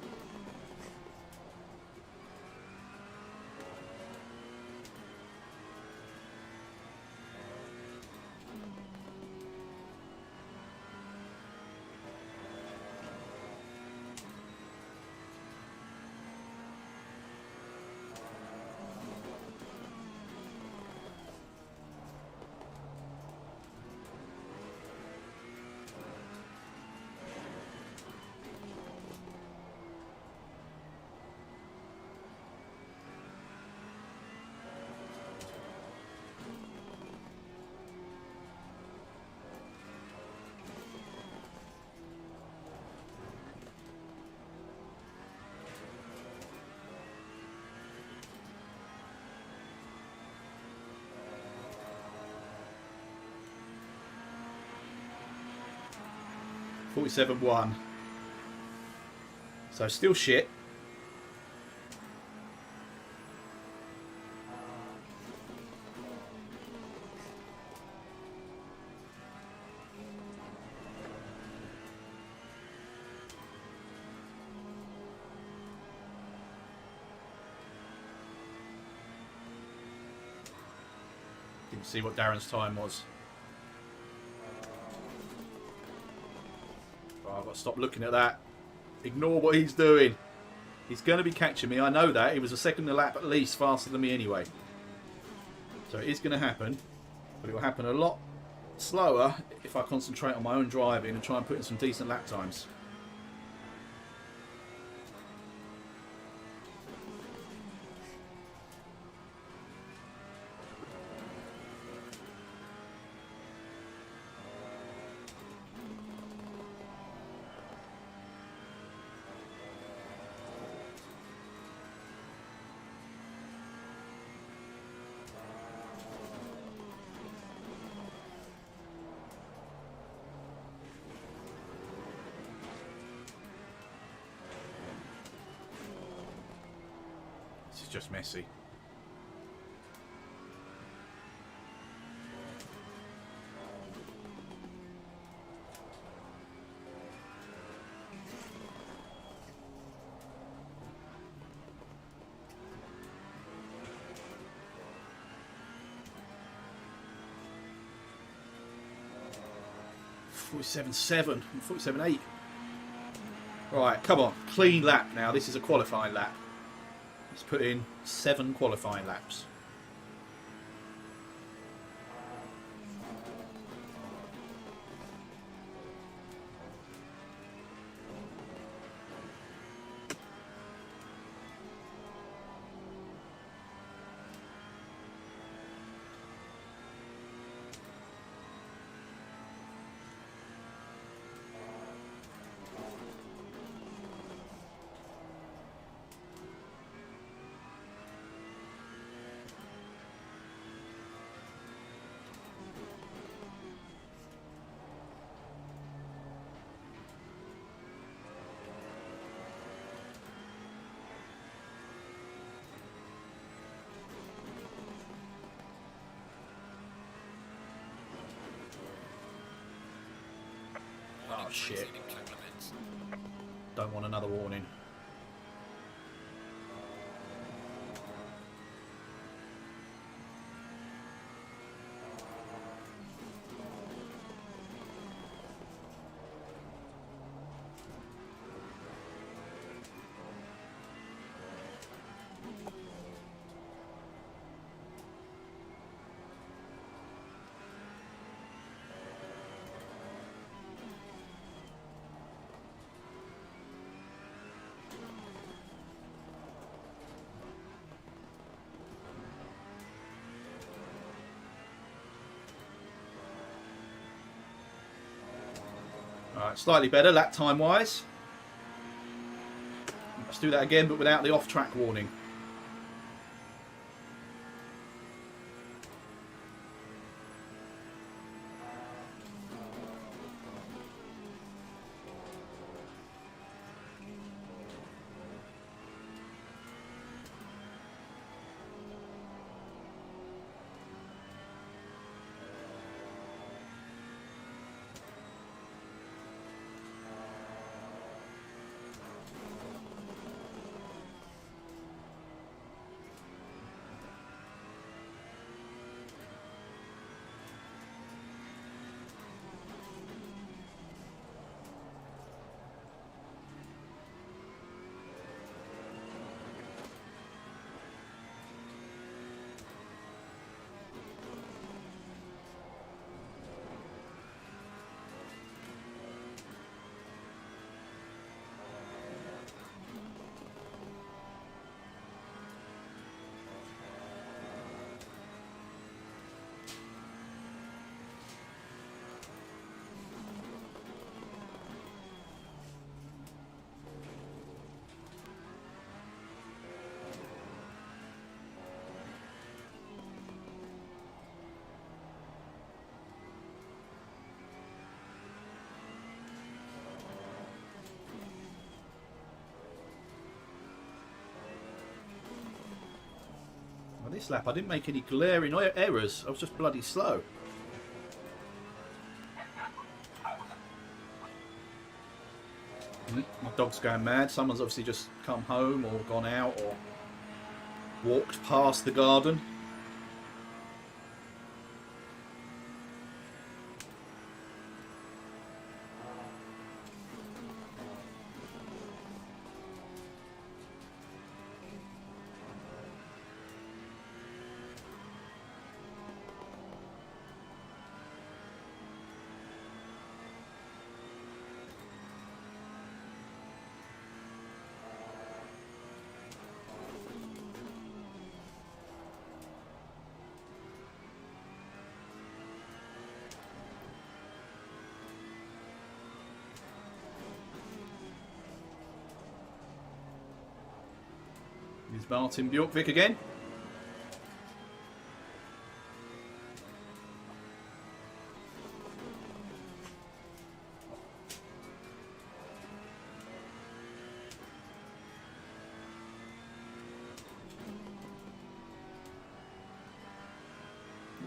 47.1. So still shit. Didn't see what Darren's time was. Oh, I've got to stop looking at that. Ignore what he's doing. He's going to be catching me. I know that. He was a second a lap at least faster than me anyway. So it is going to happen. But it will happen a lot slower if I concentrate on my own driving and try and put in some decent lap times. This is just messy. .47.7 and 47.8. Right, come on. Clean lap now. This is a qualifying lap. Let's put in 7 qualifying laps. Oh shit. Exceeding track limits. Don't want another warning. Alright, slightly better lap time wise. Let's do that again, but without the off-track warning. Well, this lap I didn't make any glaring errors. I was just bloody slow. My dog's going mad. Someone's obviously just come home or gone out or walked past the garden. Is Martin Bjorkvik again?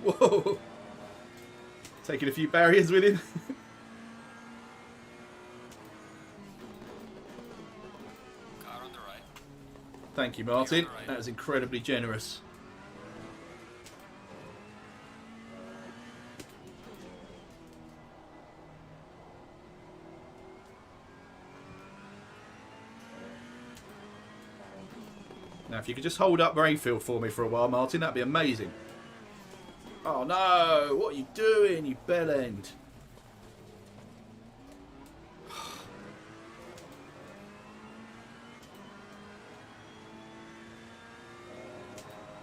Whoa! Taking a few barriers with him. Car on the right. Thank you, Martin. That was incredibly generous. Now, if you could just hold up Rayfield for me for a while, Martin, that'd be amazing. Oh no! What are you doing, you bell end?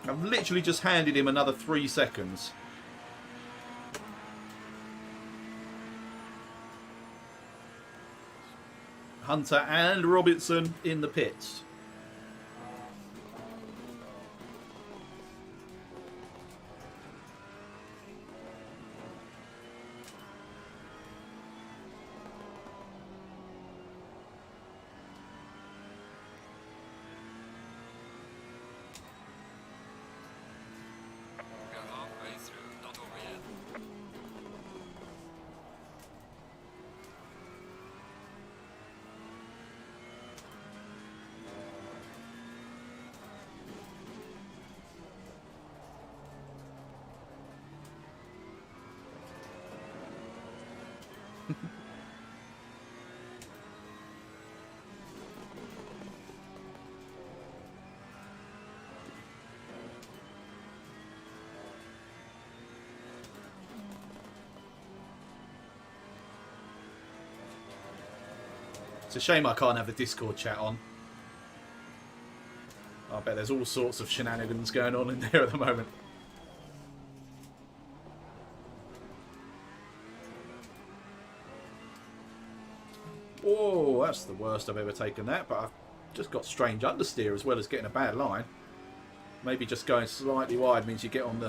I've literally just handed him another 3 seconds. Hunter and Robertson in the pits. We are halfway through, not over yet. It's a shame I can't have the Discord chat on. I bet there's all sorts of shenanigans going on in there at the moment. Whoa, that's the worst I've ever taken that, but I've just got strange understeer as well as getting a bad line. Maybe just going slightly wide means you get on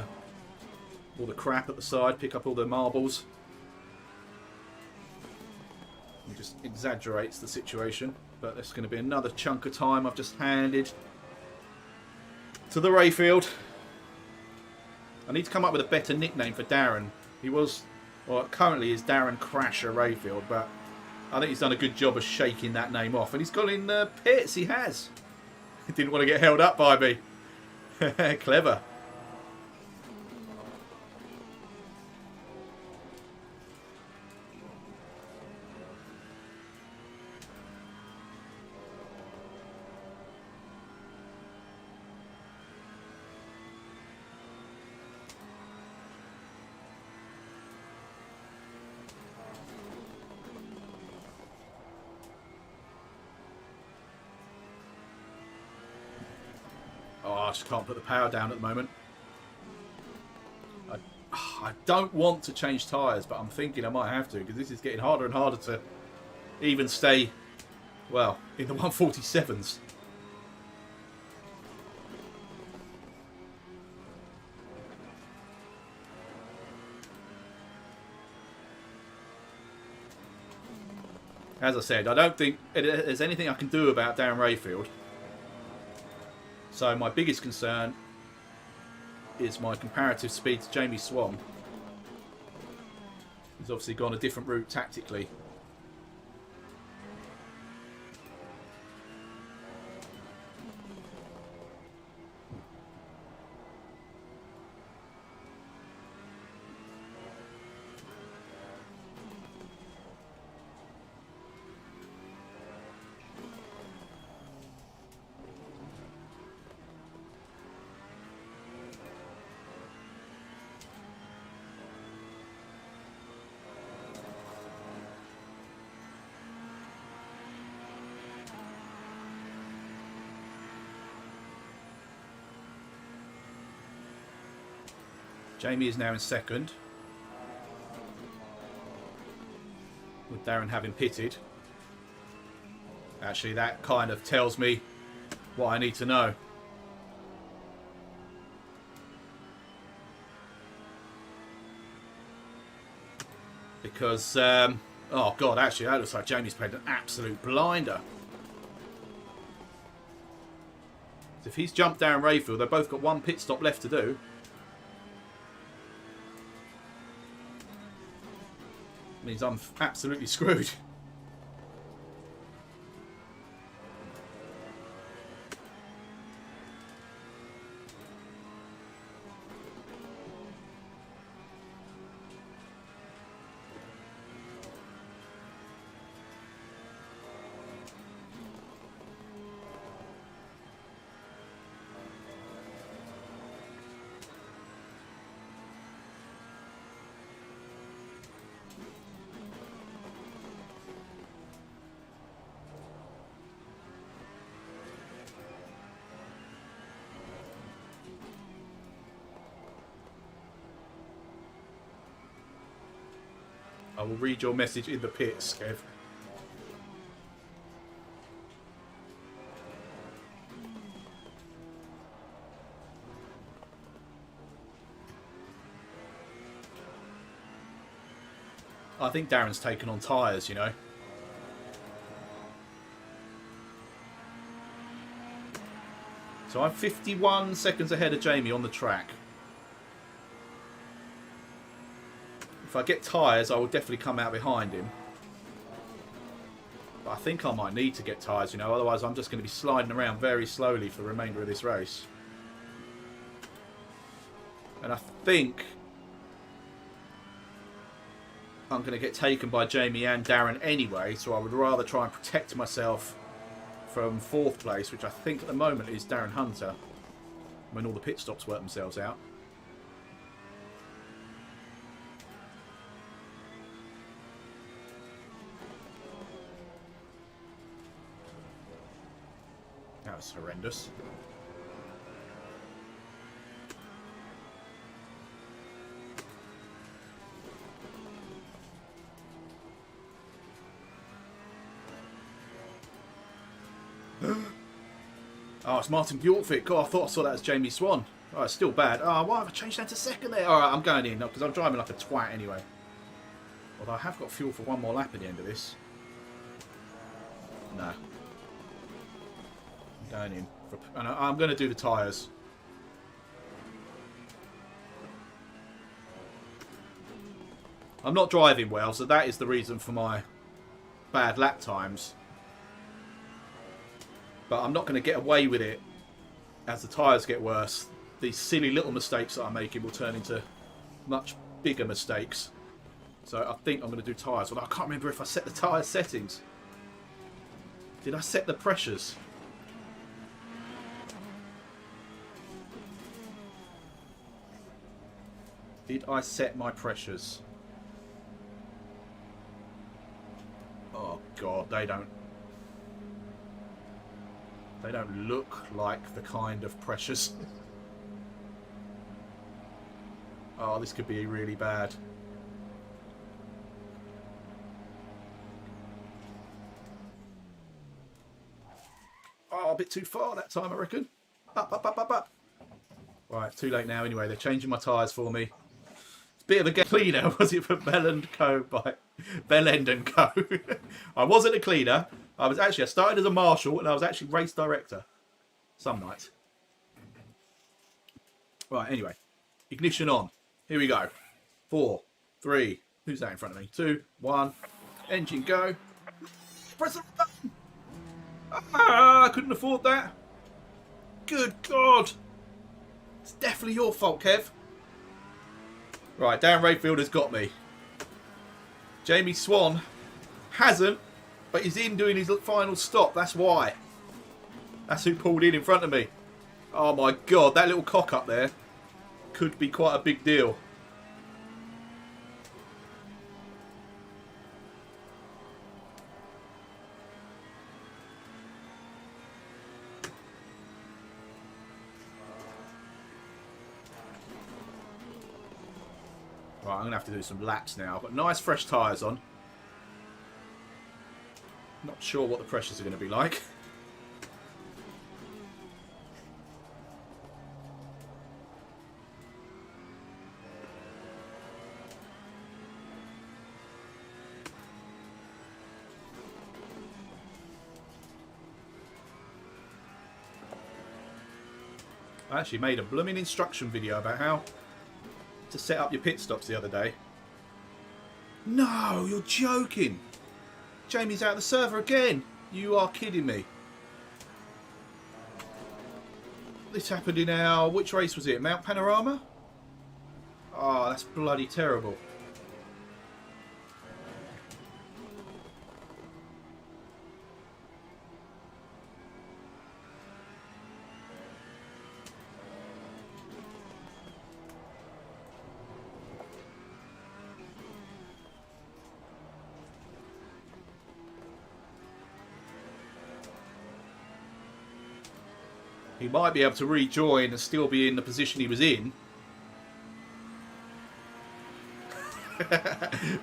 all the crap at the side, pick up all the marbles. It just exaggerates the situation, but there's going to be another chunk of time I've just handed to the Rayfield. I need to come up with a better nickname for Darren. He was, well, currently is Darren Crasher Rayfield, but I think he's done a good job of shaking that name off, and he's got in the pits. He has. He didn't want to get held up by me. Clever. Oh, I just can't put the power down at the moment. I don't want to change tyres, but I'm thinking I might have to, because this is getting harder and harder to even stay, well, in the 147s. As I said, I don't think there's anything I can do about Darren Rayfield. So my biggest concern is my comparative speed to Jamie Swan. He's obviously gone a different route tactically. Jamie is now in second, with Darren having pitted. Actually, that kind of tells me what I need to know. Because, oh God, actually, that looks like Jamie's played an absolute blinder. If he's jumped Darren Rayfield, they've both got one pit stop left to do. Means I'm absolutely screwed. I will read your message in the pits, Kev. I think Darren's taken on tyres, you know. So I'm 51 seconds ahead of Jamie on the track. If I get tyres, I will definitely come out behind him. But I think I might need to get tyres, you know, otherwise I'm just going to be sliding around very slowly for the remainder of this race. And I think I'm going to get taken by Jamie and Darren anyway, so I would rather try and protect myself from 4th place, which I think at the moment is Darren Hunter, when all the pit stops work themselves out. That was horrendous. Oh, it's Martin Bjorkvik. God, I thought I saw that as Jamie Swan. Oh, it's still bad. Oh, why have I changed that to second there? Alright, I'm going in, because I'm driving like a twat anyway. Although I have got fuel for one more lap at the end of this. No. I'm going in. And I'm going to do the tyres. I'm not driving well, so that is the reason for my bad lap times. But I'm not going to get away with it as the tyres get worse. These silly little mistakes that I'm making will turn into much bigger mistakes. So I think I'm going to do tyres. Although I can't remember if I set the tyre settings. Did I set the pressures? Did I set my pressures? Oh God, they don't look like the kind of pressures. Oh, this could be really bad. Oh, a bit too far that time, I reckon. Up, up, up, up, up. Right, too late now anyway. They're changing my tyres for me. It's a bit of a cleaner, was it, for Bell and Co. by Bell End and Co. I wasn't a cleaner. I started as a marshal and I was actually race director. Some nights. Right, anyway. ignition on. Here we go. 4, 3, who's that in front of me? 2, 1, engine go. Press the button. Ah, I couldn't afford that. Good God. It's definitely your fault, Kev. Right, Dan Rayfield has got me. Jamie Swan hasn't, but he's in doing his final stop. That's why. That's who pulled in front of me. Oh my God, that little cock up there could be quite a big deal. Right, I'm going to have to do some laps now. I've got nice fresh tyres on. Not sure what the pressures are going to be like. I actually made a blooming instruction video about how to set up your pit stops the other day. No, you're joking. Jamie's out of the server again. You are kidding me. This happened in our... Which race was it? Mount Panorama? Oh, that's bloody terrible. He might be able to rejoin and still be in the position he was in.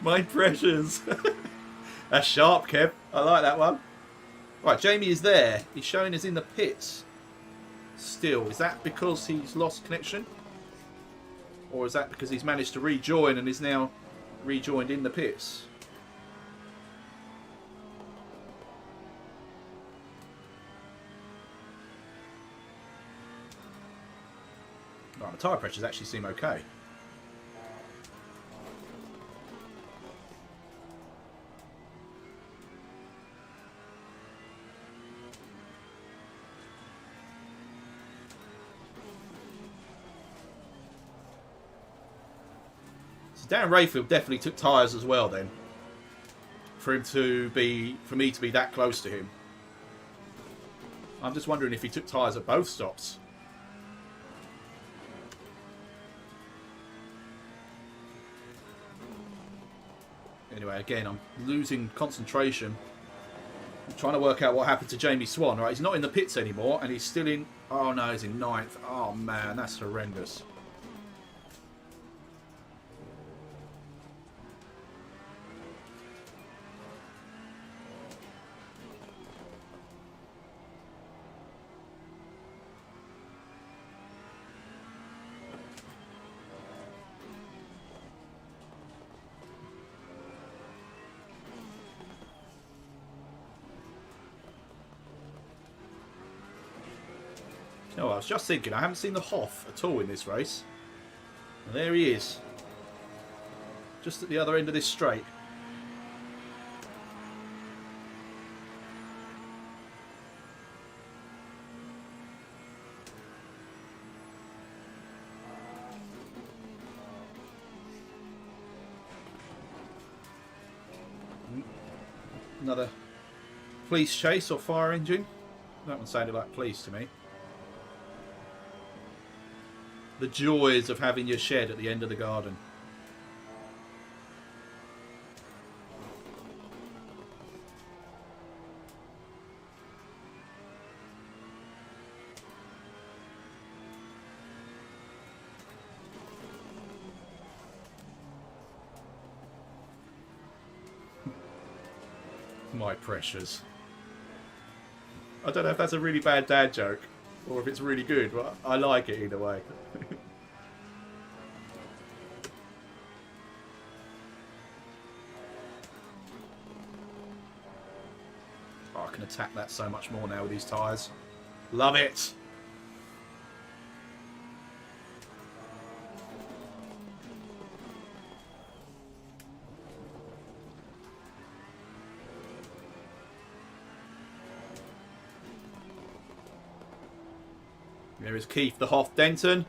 My precious. That's sharp, Kev. I like that one. Right, Jamie is there. He's showing us in the pits. Still, is that because he's lost connection? Or is that because he's managed to rejoin and is now rejoined in the pits? Right, the tyre pressures actually seem okay. So Dan Rayfield definitely took tyres as well then. For me to be that close to him. I'm just wondering if he took tyres at both stops. Anyway, again, I'm losing concentration. I'm trying to work out what happened to Jamie Swan. Right, he's not in the pits anymore, and he's still in... Oh, no, he's in 9th. Oh, man, that's horrendous. No, I was just thinking, I haven't seen the Hoff at all in this race. And there he is. Just at the other end of this straight. Another police chase or fire engine. That one sounded like police to me. The joys of having your shed at the end of the garden. My precious. I don't know if that's a really bad dad joke or if it's really good, but I like it either way. Oh, I can attack that so much more now with these tyres. Love it! There is Keith the Hoff Denton.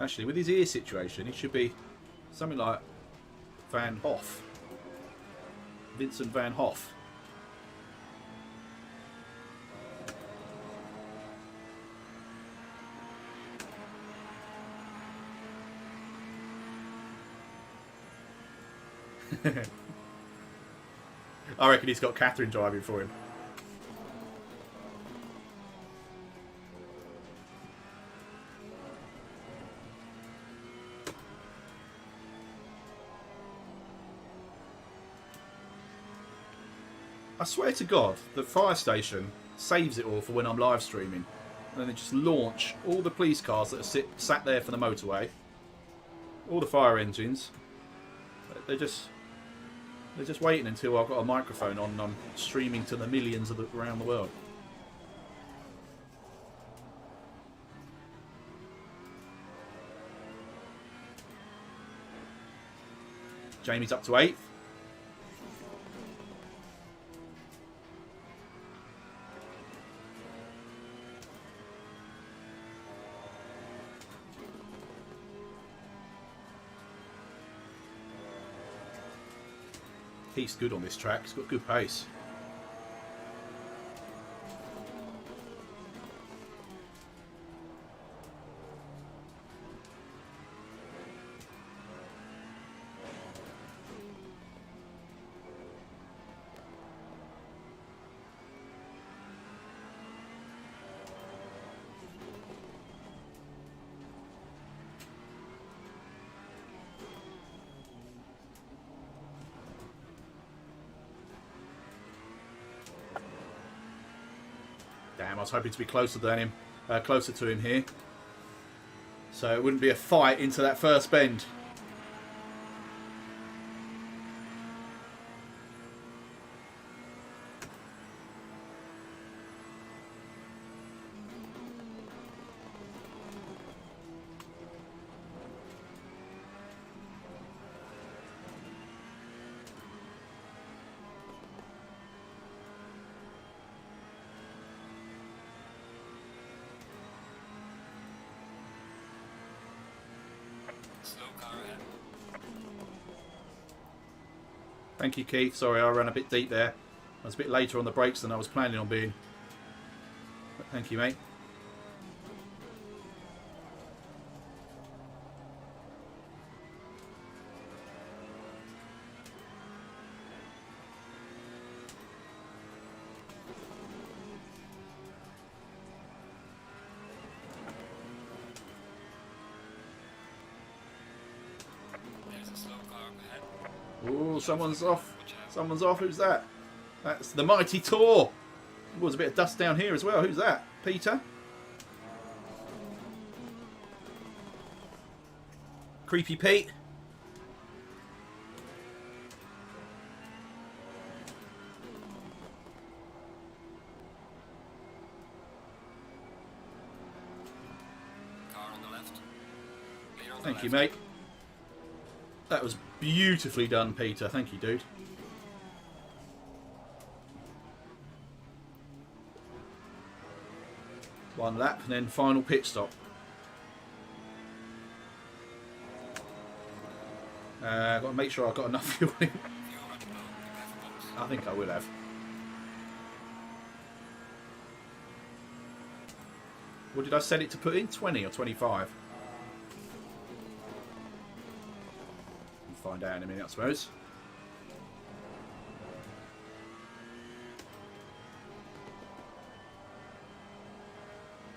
Actually, with his ear situation, he should be something like Van Hoff. Vincent Van Hoff. I reckon he's got Catherine driving for him. I swear to God, the fire station saves it all for when I'm live streaming. And then they just launch all the police cars that are sat there for the motorway. All the fire engines. They're just waiting until I've got a microphone on and I'm streaming to the millions around the world. Jamie's up to 8th. He's good on this track. He's got good pace. Damn, I was hoping to be closer than him, closer to him here, so it wouldn't be a fight into that first bend. Slow car ahead. Thank you, Keith. Sorry, I ran a bit deep there. I was a bit later on the brakes than I was planning on being. But thank you, mate. There's a slow car ahead. Oh, someone's off. Watch out. Someone's off. Who's that? That's the Mighty Tor. There was a bit of dust down here as well. Who's that? Peter? Creepy Pete? Car on the left. Clear on the Thank you, left. mate. That was beautifully done, Peter. Thank you, dude. One lap and then final pit stop. Got to make sure I've got enough fuel in. Fuel running low. Prepare for box. I think I will have. What did I set it to put in? 20 or 25? We'll find out in a minute, I suppose.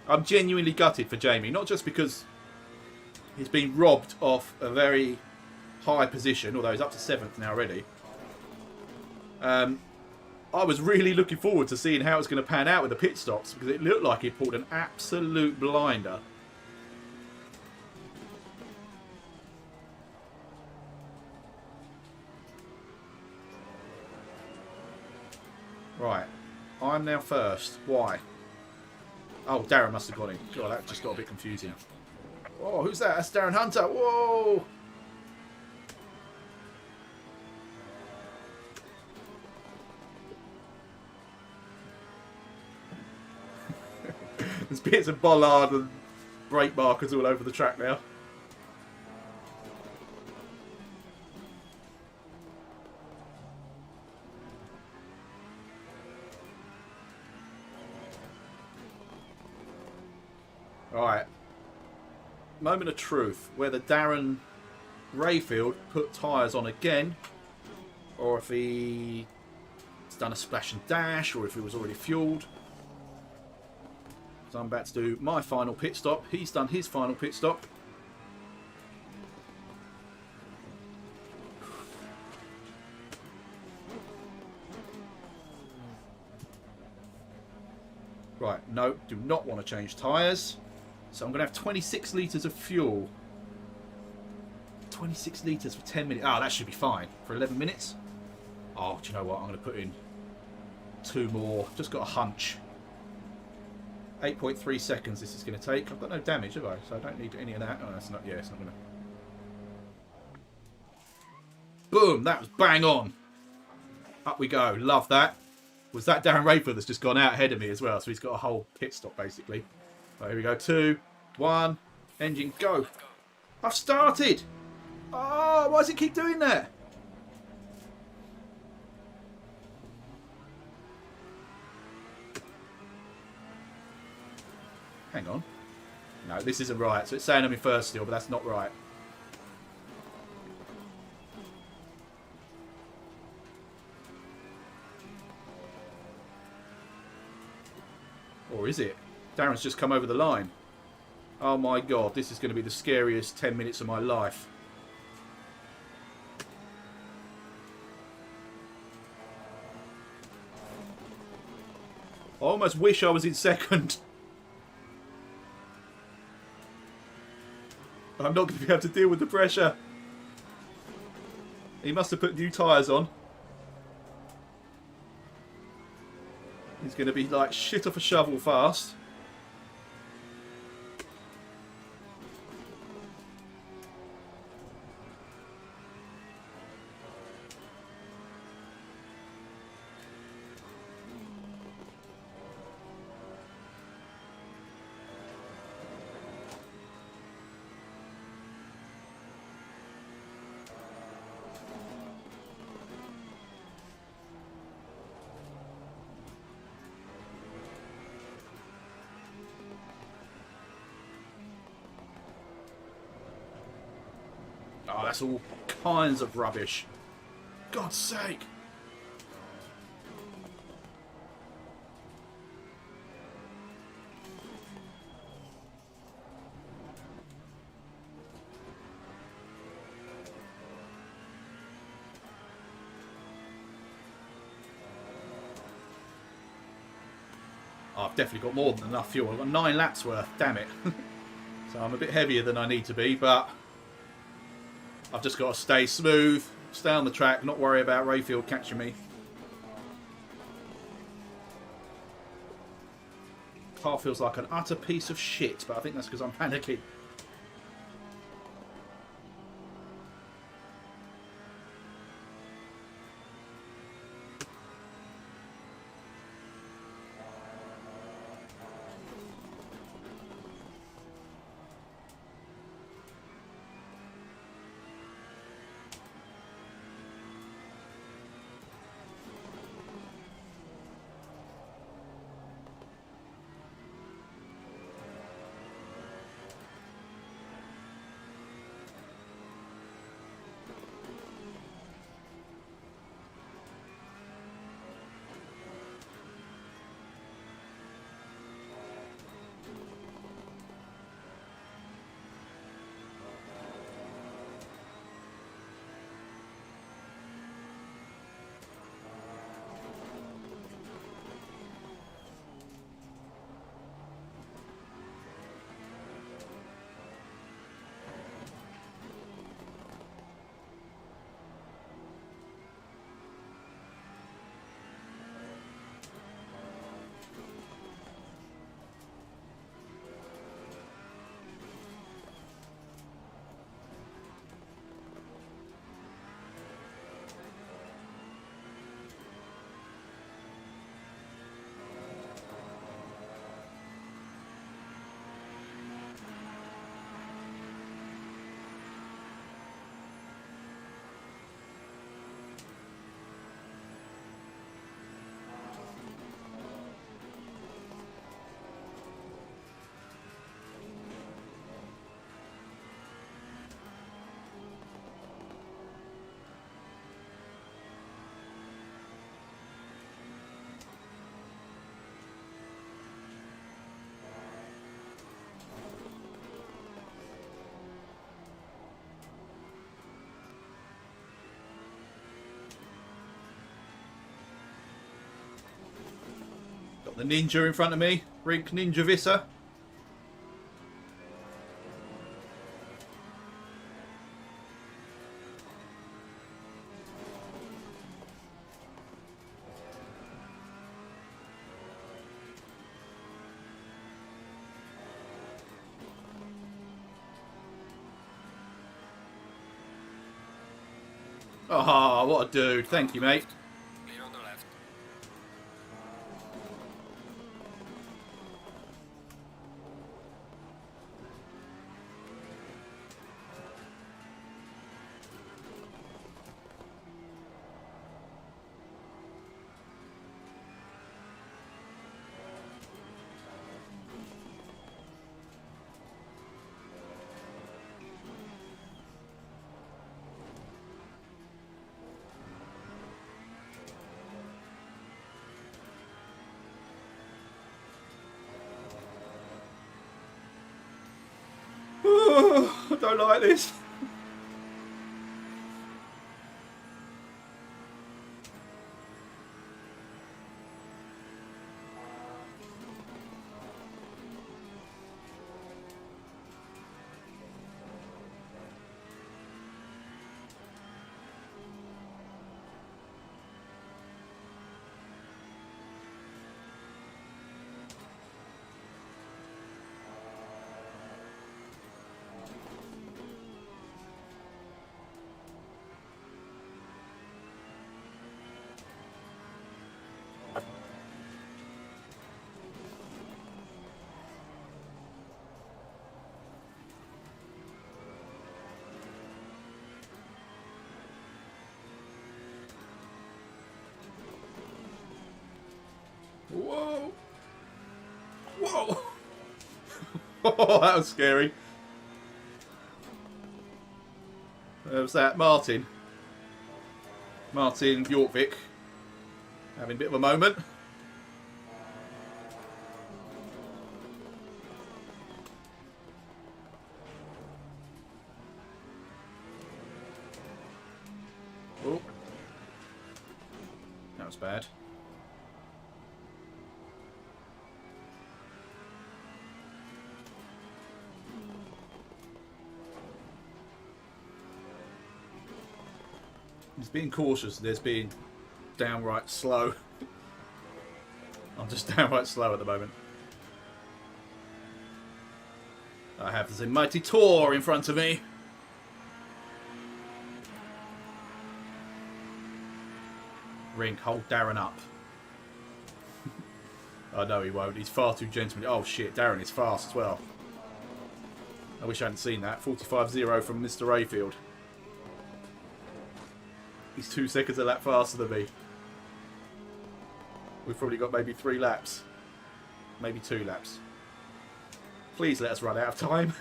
I'm genuinely gutted for Jamie, not just because he's been robbed off a very high position, although he's up to 7th now already. I was really looking forward to seeing how it's going to pan out with the pit stops, because it looked like he pulled an absolute blinder. Right, I'm now first. Why? Oh, Darren must have got in. God, that just got a bit confusing. Oh, who's that? That's Darren Hunter. Whoa! There's bits of bollard and brake markers all over the track now. Alright. Moment of truth. Whether Darren Rayfield put tyres on again, or if he's done a splash and dash, or if he was already fueled. So I'm about to do my final pit stop. He's done his final pit stop. Right, no, do not want to change tyres. So I'm going to have 26 litres of fuel. 26 litres for 10 minutes. Ah, that should be fine. For 11 minutes? Oh, do you know what? I'm going to put in 2 more. Just got a hunch. 8.3 seconds this is going to take. I've got no damage, have I? So I don't need any of that. Oh, that's not... Yeah, it's not going to... Boom! That was bang on. Up we go. Love that. Was that Darren Rayford that's just gone out ahead of me as well? So he's got a whole pit stop, basically. Right, here we go. 2, 1. Engine, go. I've started! Oh, why does it keep doing that? Hang on. No, this isn't right. So it's saying I'm in first still, but that's not right. Or is it? Darren's just come over the line. Oh my god, this is going to be the scariest 10 minutes of my life. I almost wish I was in second. I'm not going to be able to deal with the pressure. He must have put new tyres on. He's going to be like shit off a shovel fast. Oh, that's all kinds of rubbish. God's sake. Oh, I've definitely got more than enough fuel. I've got 9 laps worth, damn it. So I'm a bit heavier than I need to be, but I've just got to stay smooth, stay on the track, not worry about Rayfield catching me. Car feels like an utter piece of shit, but I think that's because I'm panicking. The Ninja in front of me. Rink Ninja Vissa. Oh, what a dude. Thank you, mate. Clear on the left. Oh, I don't like this. Whoa. Whoa. Oh, that was scary. There was that. Martin. Martin Yorkvik. Having a bit of a moment. Oh. That was bad. He's being cautious. There's being downright slow. I'm just downright slow at the moment. I have the mighty Tor in front of me. Rink, hold Darren up. Oh no, he won't. He's far too gentlemanly. Oh shit, Darren is fast as well. I wish I hadn't seen that. 45-0 from Mr. Rayfield. He's 2 seconds a lap faster than me. We've probably got maybe 3 laps. Maybe 2 laps. Please let us run out of time.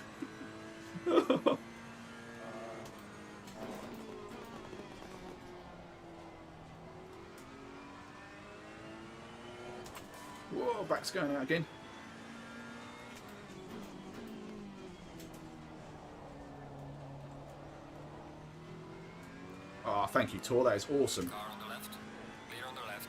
Whoa, back's going out again. Oh, thank you, Tor. That is awesome. Car on the left. Clear on the left.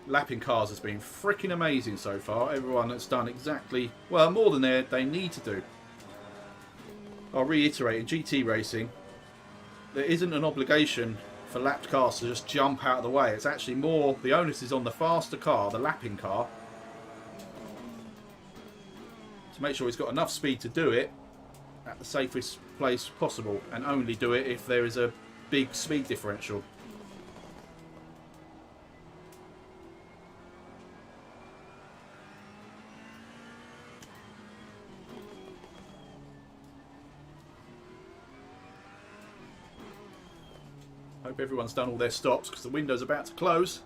Lapping cars has been freaking amazing so far. Everyone has done exactly, well, more than they need to do. I'll reiterate, in GT racing, there isn't an obligation for lapped cars to just jump out of the way. It's actually more, the onus is on the faster car, the lapping car, to make sure he's got enough speed to do it at the safest place possible, and only do it if there is a big speed differential. Hope everyone's done all their stops because the window's about to close.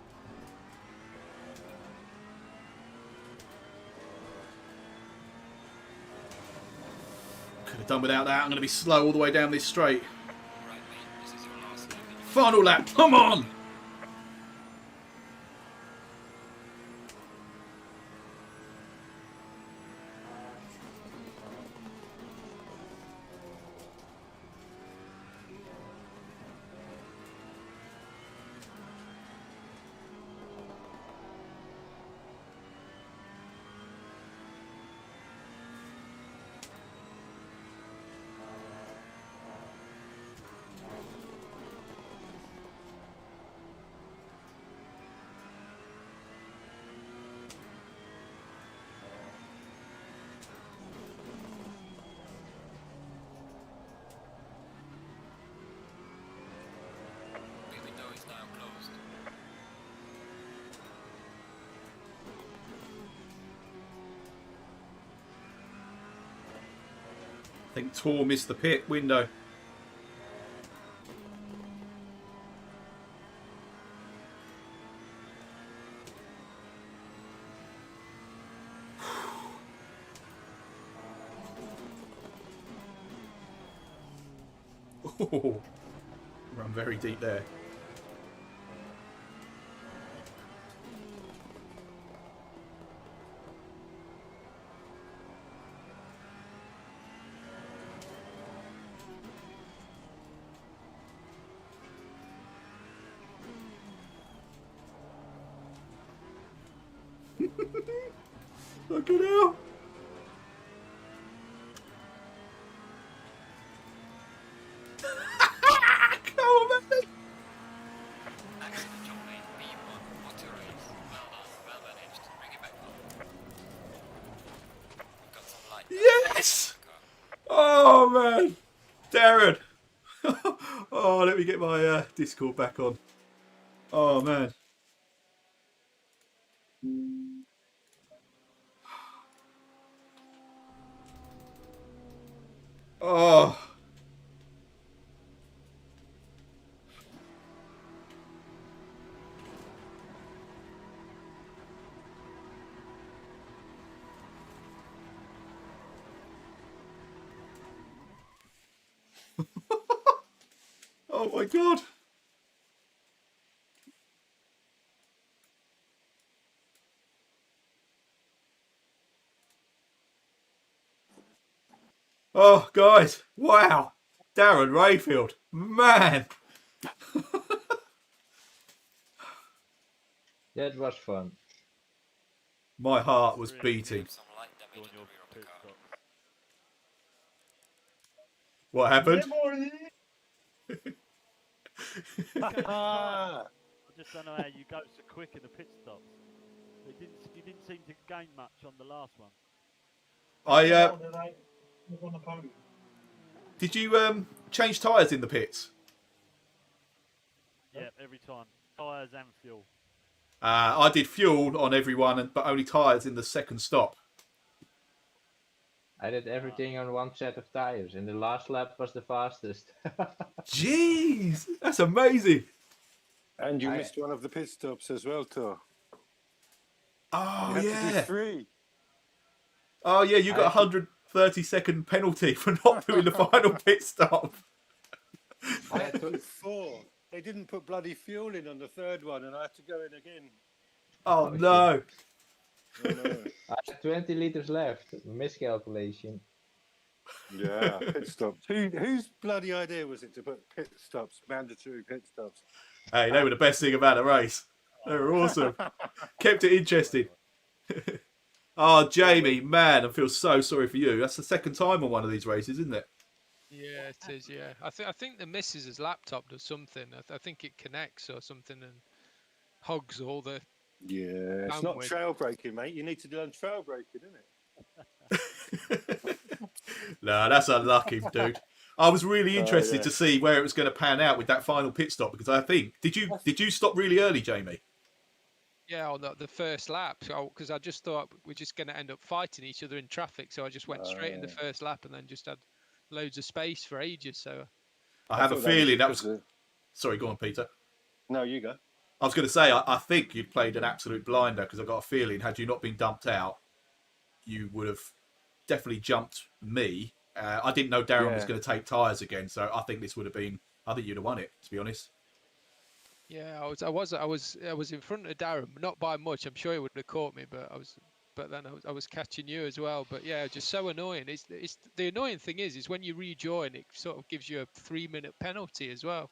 Could have done without that. I'm going to be slow all the way down this straight. Right, mate. This is your last lap. Final lap. Come on! think Tor missed the pit window. Oh, run very deep there. Look at him. Come on, baby. Excellent job, mate. B1. What a race. Well done. Well managed. Bring it back home. We've got some light. Yes! Oh, man. Darren. Oh, let me get my Discord back on. Oh, man. Oh. Oh, my God. Oh, guys. Wow. Darren Rayfield. Man. That was fun. My heart was Really? beating. Some light damage On on the your rear of the pit car. stops. What happened? I just don't know how you go so quick in the pit stops. You didn't seem to gain much on the last one. Was on the podium. Did you change tyres in the pits? Yeah, every time. Tyres and fuel. I did fuel on everyone, but only tyres in the second stop. I did everything on one set of tires, and the last lap was the fastest. Jeez, that's amazing. And you I- missed one of the pit stops as well, Tor. Oh, You had to do yeah. 3. Oh, yeah, you got a 130-second penalty for not doing the final pit stop. I had to, 4. They didn't put bloody fuel in on the third one, and I had to go in again. Oh, Oh, no. Oh, no. I had 20 liters left. Miscalculation. Yeah, pit stops. Whose bloody idea was it to put pit stops, mandatory pit stops? Hey, they were the best thing about the race. They were awesome. Kept it interesting. Oh, Jamie, man, I feel so sorry for you. That's the second time on one of these races, isn't it? Yeah, it is. Yeah, I think the missus' laptop does something. I think it connects or something and hogs all the. Yeah, it's not Bandwidth. trail braking, mate. You need to learn trail braking, isn't it? No, that's unlucky, dude. I was really interested yeah. to see where it was going to pan out with that final pit stop because I think did you stop really early, Jamie? Yeah, on the first lap, because I just thought we're just going to end up fighting each other in traffic, so I just went straight in the first lap and then just had loads of space for ages. So I have a thought feeling that because was. Sorry, go on, Peter. No, you go. I was going to say I think you'd played an absolute blinder because I got a feeling had you not been dumped out, you would have definitely jumped me. I didn't know Darren was Yeah. going to take tyres again, so I think this would have been. I think you'd have won it, to be honest. yeah, I was in front of Darren, not by much. I'm sure he would have caught me, but then I was catching you as well. But yeah, just so annoying. It's the annoying thing is when you rejoin, it sort of gives you a 3-minute penalty as well.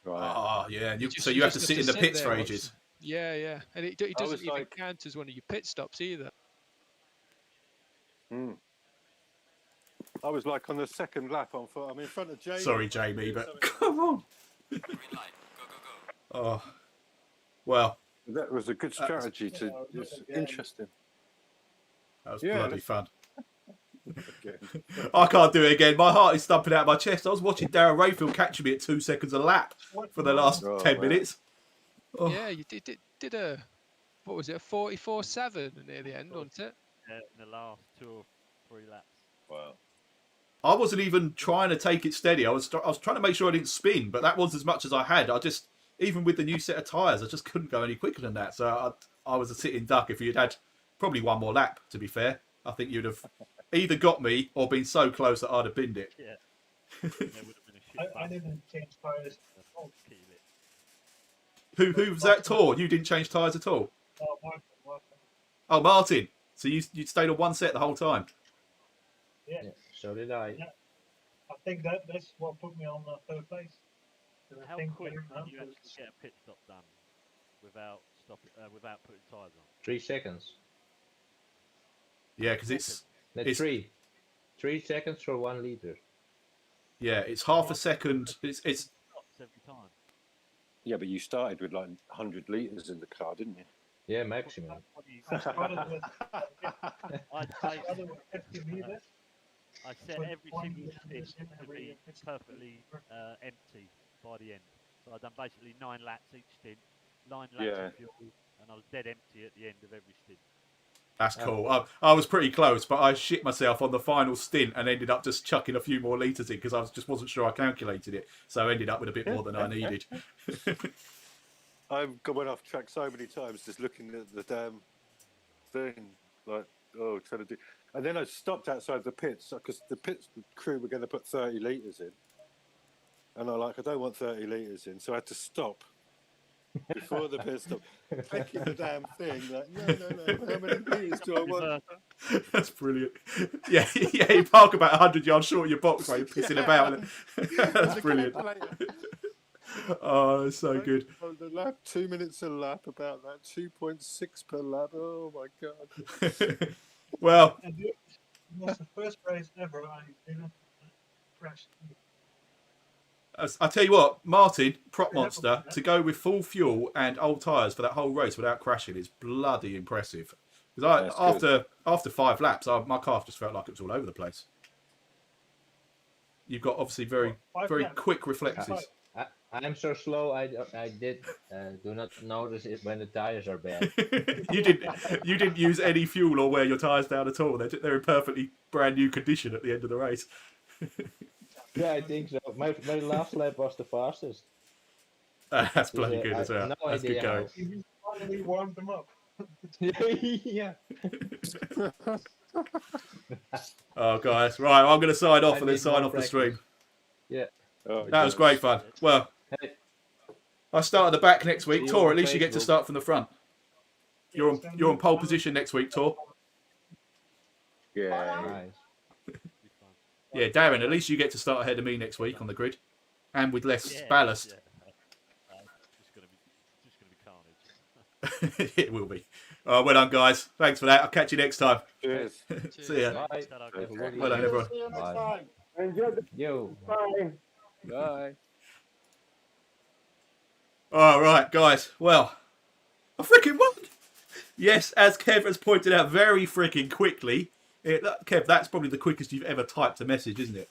Right. Oh, yeah. So You you have just to sit in the pits there for watch- ages. Yeah, yeah, and it I doesn't was even like- count as one of your pit stops either. I was like on the second lap on foot. I'm in front of Jamie. Sorry, Jamie, but Something- come on. Green light. Go, go, go. Oh, well, That was a good strategy. It's interesting. that was Yeah, bloody that's- fun. Okay. I can't do it again. My heart is thumping out of my chest. I was watching Darren Rayfield catching me at 2 seconds a lap for the last Oh, 10 man. minutes. Oh. Yeah, you did a what was it, a 44.7 near the end, wasn't it? In the last 2 or 3 laps. Wow. I wasn't even trying to take it steady. I was trying to make sure I didn't spin, but that was as much as I had. I just, even with the new set of tyres, I just couldn't go any quicker than that. So I was a sitting duck. If you'd had probably one more lap, to be fair, I think you'd have either got me or been so close that I'd have binned it. Yeah. There would have been a shit I didn't change tires. Oh, keel it. Who was that Tor? You didn't change tyres at all? Martin. Oh, Martin. So you stayed on one set the whole time? Yeah. Yeah, so did I. Yeah. I think that's what put me on third place. 'Cause I How think quick Darren can Hunt you was- actually get a pit stop done without without putting tyres on? 3 seconds. Yeah, because it's That's It's- 3. 3 seconds for 1 liter. it's half a second. It's Stops every time. Yeah, but you started with like 100 litres in the car, didn't you? Yeah, maximum. What do you- I started with I'd I say started with 50 meters. I set Put every 1 single litre stint in to every be pit stop. perfectly empty by the end. So I'd done basically 9 laps each stint, 9 laps Yeah. of fuel, and I was dead empty at the end of every stint. That's cool. I was pretty close, but I shit myself on the final stint and ended up just chucking a few more litres in because I wasn't sure I calculated it. So I ended up with a bit more than I needed. I've gone off track so many times just looking at the damn thing, like, trying to do. And then I stopped outside the pits because the crew were going to put 30 litres in. And I don't want 30 litres in. So I had to stop before the pit stop, taking the damn thing. Like, no. How many litres do I want? That's brilliant. Yeah, you park about 100 yards short of your box while you're pissing about. That's brilliant. Oh, that's so good. On the lap, 2 minutes a lap, about that, 2.6 per lap. Oh my God. Well, And it was the first race ever I didn't crash. I tell you what, Martin, prop monster, to go with full fuel and old tyres for that whole race without crashing is bloody impressive. Because after 5 laps, my car just felt like it was all over the place. You've got obviously very quick reflexes. I'm so slow. I do not notice it when the tires are bad. You didn't use any fuel or wear your tyres down at all. They're in perfectly brand new condition at the end of the race. Yeah, I think so. My last lap was the fastest. That's bloody good as well. No That's good idea going. You finally warmed them up. Yeah. Oh, guys. Right, I'm going to sign off I and then need sign more off the practice. stream. Yeah. Oh, That was great fun. Well, Hey, I start at the back next week. See you Tor, on at least you get to Facebook. start from the front. You're on pole position next week, Tor. Yeah. nice. It'd be fun. Yeah, Darren, at least you get to start ahead of me next week on the grid. And with less Yeah, ballast. yeah. Just gonna be carnage. It will be. Well done, guys. Thanks for that. I'll catch you next time. Cheers. See ya. Bye. Said I'd Have go a for good Well done, everyone. See you next Bye. time. Enjoy the Yo. time. Bye. All right, guys. Well, I freaking won. Yes, as Kev has pointed out very freaking quickly. Kev, that's probably the quickest you've ever typed a message, isn't it?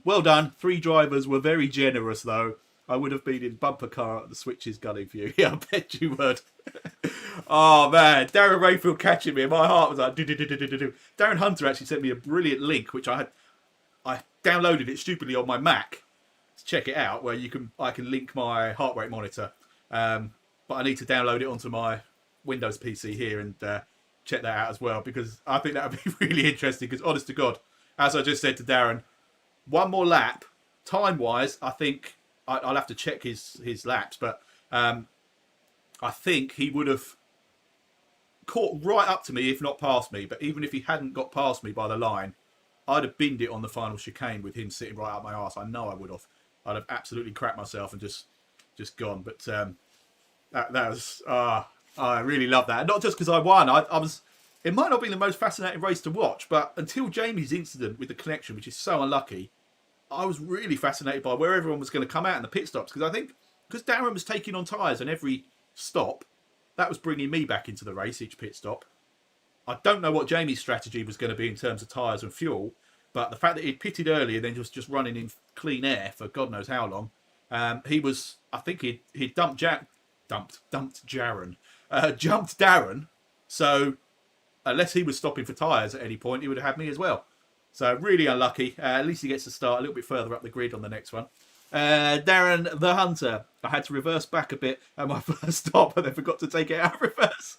Well done. 3 drivers were very generous, though. I would have been in bumper car at the switches gunning for you. Yeah, I bet you would. Oh, man. Darren Rayfield catching me. And my heart was like, do. Darren Hunter actually sent me a brilliant link, which I downloaded it stupidly on my Mac to check it out, where I can link my heart rate monitor. But I need to download it onto my Windows PC here and check that out as well, because I think that would be really interesting. Because honest to God, as I just said to Darren, one more lap, time-wise, I think I'll have to check his laps, but I think he would have caught right up to me, if not past me. But even if he hadn't got past me by the line, I'd have binned it on the final chicane with him sitting right up my arse. I know I would have. I'd have absolutely crapped myself and just gone. But that was I really love that. And not just because I won. I was. It might not be the most fascinating race to watch, but until Jamie's incident with the connection, which is so unlucky, I was really fascinated by where everyone was going to come out in the pit stops. Because I think because Darren was taking on tyres on every stop, that was bringing me back into the race each pit stop. I don't know what Jamie's strategy was going to be in terms of tyres and fuel, but the fact that he'd pitted early and then was just running in clean air for God knows how long, he was. I think he'd jumped Darren. So unless he was stopping for tyres at any point, he would have had me as well. So really unlucky. At least he gets to start a little bit further up the grid on the next one. Darren the Hunter. I had to reverse back a bit at my first stop and then forgot to take it out of reverse.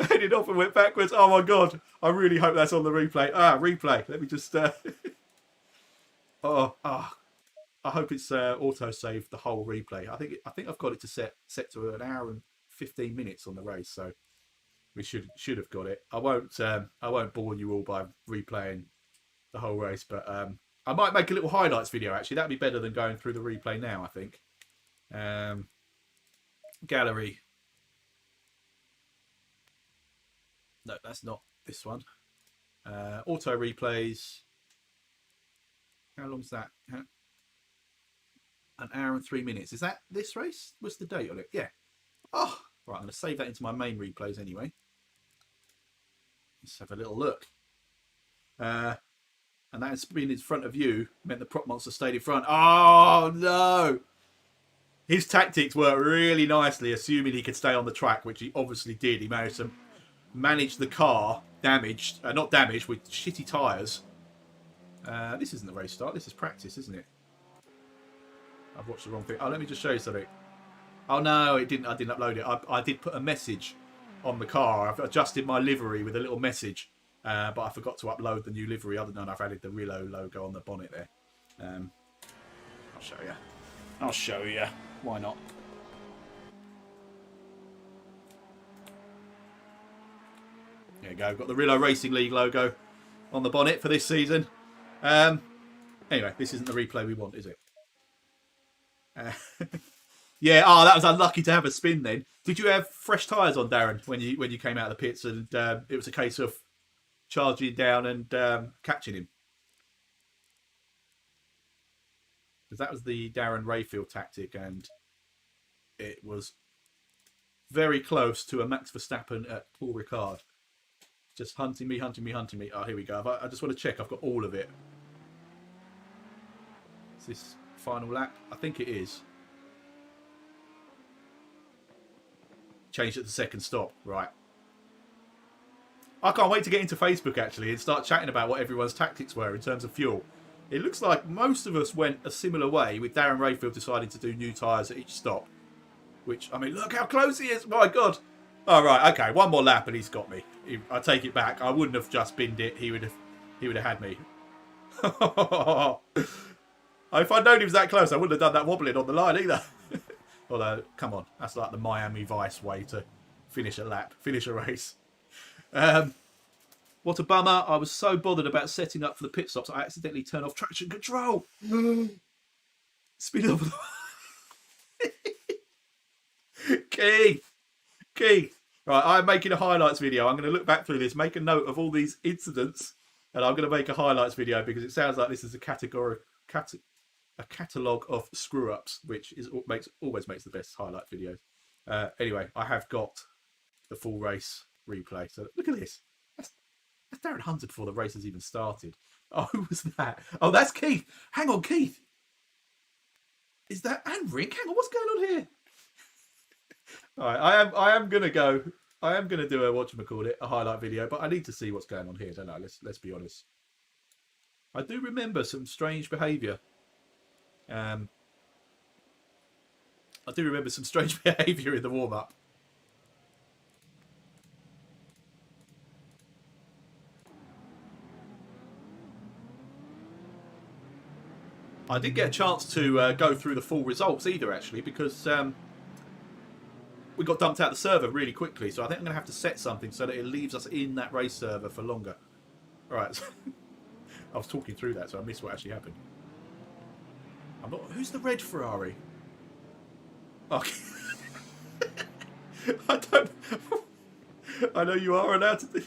Headed off and went backwards. Oh my God. I really hope that's on the replay. Replay. Let me just... I hope it's auto-saved the whole replay. I think I've got it to set to an hour and 15 minutes on the race, so we should have got it. I won't bore you all by replaying the whole race, but I might make a little highlights video actually. That'd be better than going through the replay now, I think. Gallery. No, that's not this one. Auto replays. How long's that? An hour and 3 minutes. Is that this race? What's the date on it? Yeah. Oh, right. I'm going to save that into my main replays anyway. Let's have a little look. And that being in front of you meant the prop monster stayed in front. Oh, no. His tactics worked really nicely, assuming he could stay on the track, which he obviously did. He managed to manage the car damaged, not damaged, with shitty tyres. This isn't the race start. This is practice, isn't it? I've watched the wrong thing. Oh, let me just show you something. Oh, no, it didn't. I didn't upload it. I did put a message on the car. I've adjusted my livery with a little message, but I forgot to upload the new livery other than I've added the Riilo logo on the bonnet there. I'll show you. I'll show you. Why not? There you go. I've got the Riilo Racing League logo on the bonnet for this season. Anyway, this isn't the replay we want, is it? Yeah. Oh, that was unlucky to have a spin then. Did you have fresh tyres on, Darren, when you came out of the pits and it was a case of charging down and catching him? Because that was the Darren Rayfield tactic, and it was very close to a Max Verstappen at Paul Ricard. Just hunting me. Oh, here we go. I just want to check I've got all of it. Is this final lap? I think it is. Changed at the second stop. Right. I can't wait to get into Facebook, actually, and start chatting about what everyone's tactics were in terms of fuel. It looks like most of us went a similar way, with Darren Rayfield deciding to do new tyres at each stop. Which, I mean, look how close he is. My God. All right, okay, one more lap and he's got me. I take it back. I wouldn't have just binned it. He would have had me. If I'd known he was that close, I wouldn't have done that wobbling on the line either. Although, come on, that's like the Miami Vice way to finish a lap, finish a race. What a bummer. I was so bothered about setting up for the pit stops, I accidentally turned off traction control. Speed up. Keith. Right, I'm making a highlights video. I'm going to look back through this, make a note of all these incidents, and I'm going to make a highlights video because it sounds like this is a catalogue of screw-ups, which always makes the best highlight videos. Anyway, I have got the full race replay. So look at this. That's Darren Hunter before the race has even started. Oh, who was that? Oh, that's Keith. Hang on, Keith. Is that Anne Rink? Hang on, what's going on here? All right, I am gonna do a highlight video, but I need to see what's going on here, don't I? Let's be honest. I do remember some strange behaviour. I do remember some strange behaviour in the warm-up. I didn't get a chance to go through the full results either, actually, because we got dumped out the server really quickly. So I think I'm going to have to set something so that it leaves us in that race server for longer. All right. I was talking through that, so I missed what actually happened. I'm not. Who's the red Ferrari? Okay. I don't. I know you are allowed to do.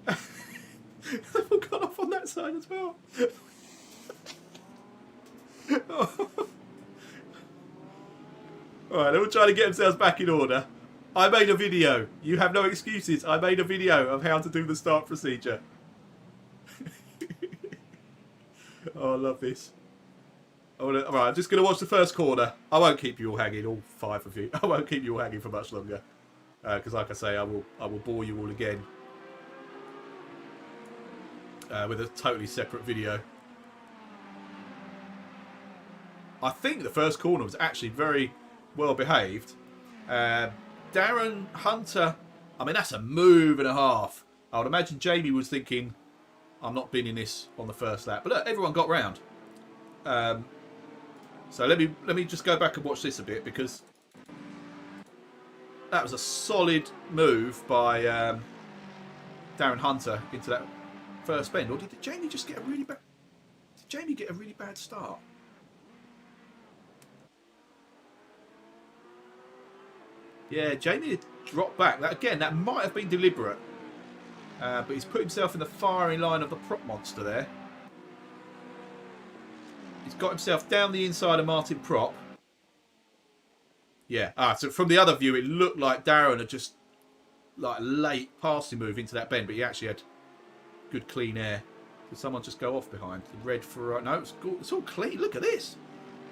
They've all gone off on that side as well. Alright, they're all trying to get themselves back in order. I made a video. You have no excuses. I made a video of how to do the start procedure. Oh, I love this. Alright, I'm just going to watch the first corner. I won't keep you all hanging, all 5 of you. I won't keep you all hanging for much longer. Because like I say, I will bore you all again. with a totally separate video. I think the first corner was actually very well behaved. Darren Hunter, I mean, that's a move and a half. I would imagine Jamie was thinking, I'm not binning this on the first lap. But look, everyone got round. So let me just go back and watch this a bit, because that was a solid move by Darren Hunter into that first bend. Or did Jamie just get a really bad? Did Jamie get a really bad start? Yeah, Jamie had dropped back. That might have been deliberate. But he's put himself in the firing line of the prop monster there. He's got himself down the inside of Martin Prop. Yeah. So from the other view, it looked like Darren had just like a late passing move into that bend, but he actually had good clean air. Did someone just go off behind? The red for no, it's all clean. Look at this,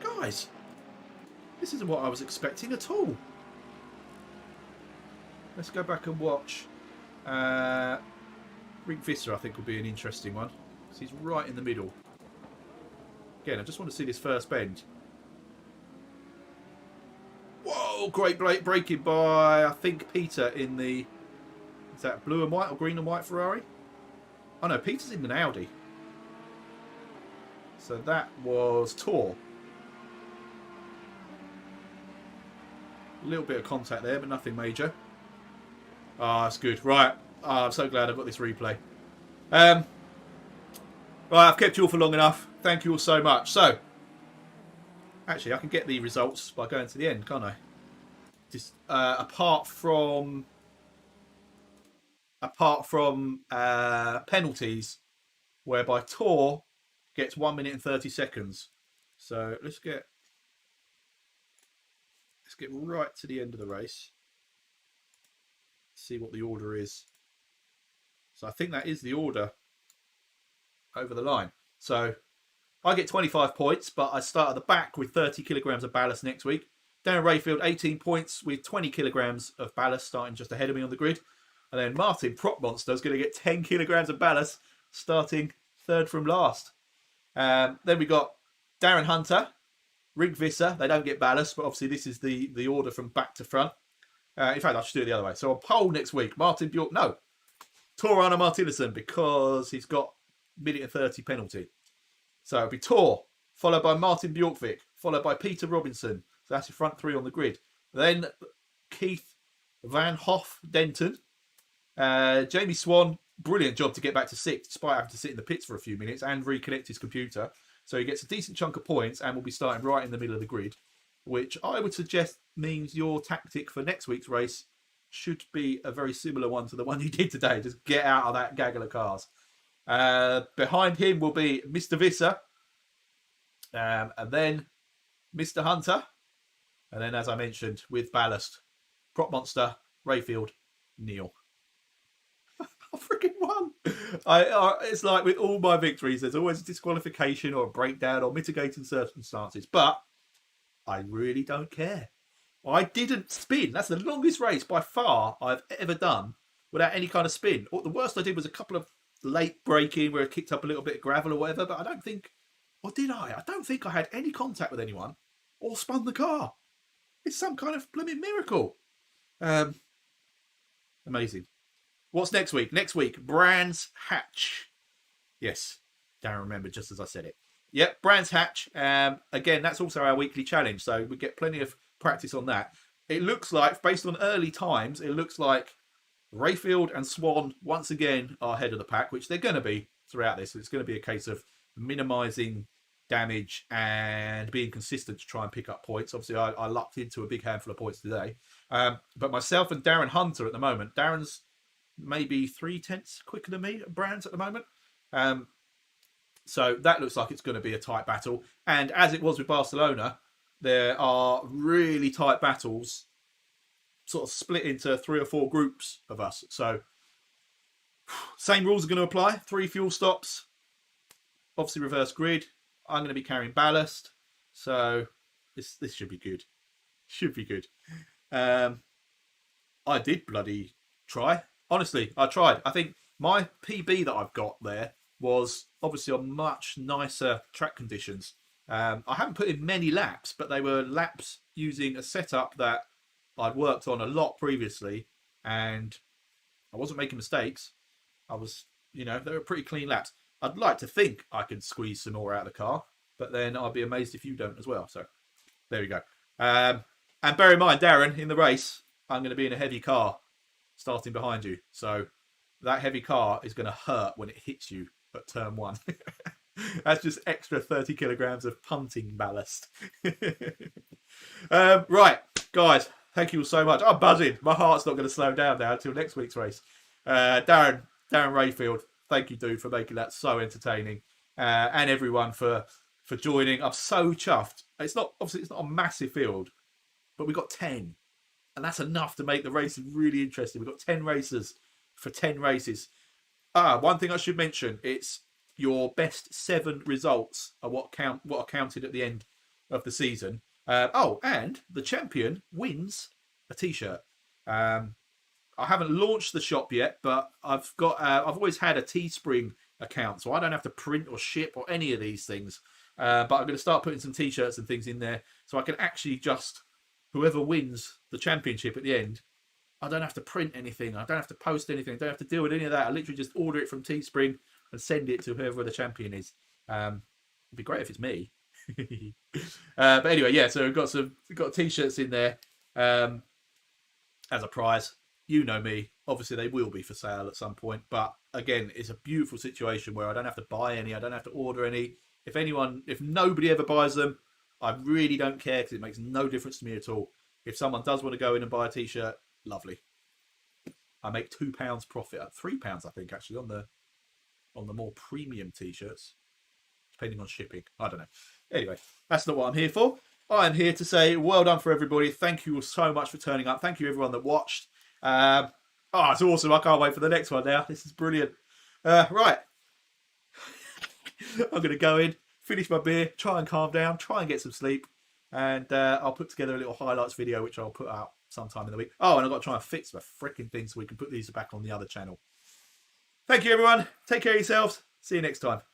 guys. This isn't what I was expecting at all. Let's go back and watch. Ring Visser, I think, will be an interesting one, because he's right in the middle. Again, I just want to see this first bend. Whoa, great braking by, I think, Peter in the... Is that blue and white or green and white Ferrari? Oh no, Peter's in an Audi. So that was Tor. A little bit of contact there, but nothing major. Ah, that's good. Right. I'm so glad I've got this replay. Right, I've kept you all for long enough. Thank you all so much. So, actually, I can get the results by going to the end, can't I? Just apart from penalties, whereby Tor gets 1 minute and 30 seconds. So let's get right to the end of the race. See what the order is. So I think that is the order over the line. So I get 25 points, but I start at the back with 30 kilograms of ballast next week. Darren Rayfield, 18 points with 20 kilograms of ballast, starting just ahead of me on the grid. And then Martin Prop Monster is going to get 10 kilograms of ballast, starting third from last. Then we got Darren Hunter, Rig Visser. They don't get ballast, but obviously this is the order from back to front. In fact, I should do it the other way. So on pole next week, Martin Bjork, no, Tor-Arne Martinsson, because he's got minute and 30 penalty. So it'll be Tor, followed by Martin Bjorkvik, followed by Peter Robinson. So that's your front three on the grid. Then Keith Van Hoff Denton, Jamie Swan, brilliant job to get back to sixth, despite having to sit in the pits for a few minutes and reconnect his computer. So he gets a decent chunk of points and will be starting right in the middle of the grid, which I would suggest means your tactic for next week's race should be a very similar one to the one you did today. Just get out of that gaggle of cars. Behind him will be Mr. Visser, and then Mr. Hunter, and then, as I mentioned, with ballast, Prop Monster, Rayfield, Neil. I freaking won. It's like with all my victories, there's always a disqualification or a breakdown or mitigating circumstances, but I really don't care. I didn't spin. That's the longest race by far I've ever done without any kind of spin. The worst I did was a couple of late braking where I kicked up a little bit of gravel or whatever, but I don't think, or did I? I don't think I had any contact with anyone or spun the car. It's some kind of blooming miracle. Amazing. What's next week? Next week, Brands Hatch. Yes, Darren remembered just as I said it. Yep, Brands Hatch. Again, that's also our weekly challenge, so we get plenty of practice on that. It looks like, based on early times, it looks like Rayfield and Swan once again are ahead of the pack, which they're going to be throughout this. It's going to be a case of minimising damage and being consistent to try and pick up points. Obviously, I lucked into a big handful of points today. But myself and Darren Hunter at the moment, Darren's maybe 3/10 quicker than me at Brands at the moment. So that looks like it's going to be a tight battle. And as it was with Barcelona, there are really tight battles sort of split into 3 or 4 groups of us. So same rules are going to apply. 3 fuel stops, obviously reverse grid. I'm going to be carrying ballast. So this should be good. Should be good. I did bloody try. Honestly, I tried. I think my PB that I've got there was obviously on much nicer track conditions. I haven't put in many laps, but they were laps using a setup that I'd worked on a lot previously, and I wasn't making mistakes. I was, they were pretty clean laps. I'd like to think I could squeeze some more out of the car, but then I'd be amazed if you don't as well. So there we go. And bear in mind, Darren, in the race, I'm going to be in a heavy car starting behind you. So that heavy car is going to hurt when it hits you at turn 1. That's just extra 30 kilograms of punting ballast. Right, guys, thank you all so much. I'm buzzing. My heart's not going to slow down now until next week's race. Darren Rayfield, thank you, dude, for making that so entertaining, and everyone for joining. I'm so chuffed. It's not a massive field, but we got 10, and that's enough to make the race really interesting. We've got 10 racers for 10 races. One thing I should mention: it's your best 7 results are what are counted at the end of the season. And the champion wins a T-shirt. I haven't launched the shop yet, but I've always had a Teespring account, so I don't have to print or ship or any of these things. But I'm going to start putting some T-shirts and things in there, so I can actually just, whoever wins the championship at the end, I don't have to print anything. I don't have to post anything. I don't have to deal with any of that. I literally just order it from Teespring and send it to whoever the champion is. It'd be great if it's me. But anyway, yeah. So we've got T-shirts in there as a prize. You know me. Obviously, they will be for sale at some point. But again, it's a beautiful situation where I don't have to buy any. I don't have to order any. If nobody ever buys them, I really don't care, because it makes no difference to me at all. If someone does want to go in and buy a T-shirt, lovely. I make £2 profit, £3 I think actually on the more premium T-shirts, depending on shipping. I don't know. Anyway, that's not what I'm here for. I'm here to say well done for everybody. Thank you all so much for turning up. Thank you everyone that watched. It's awesome. I can't wait for the next one now. This is brilliant. Right. I'm going to go in, finish my beer, try and calm down, try and get some sleep, and I'll put together a little highlights video which I'll put out sometime in the week. And I've got to try and fix my freaking thing so we can put these back on the other channel. Thank you everyone. Take care of yourselves. See you next time.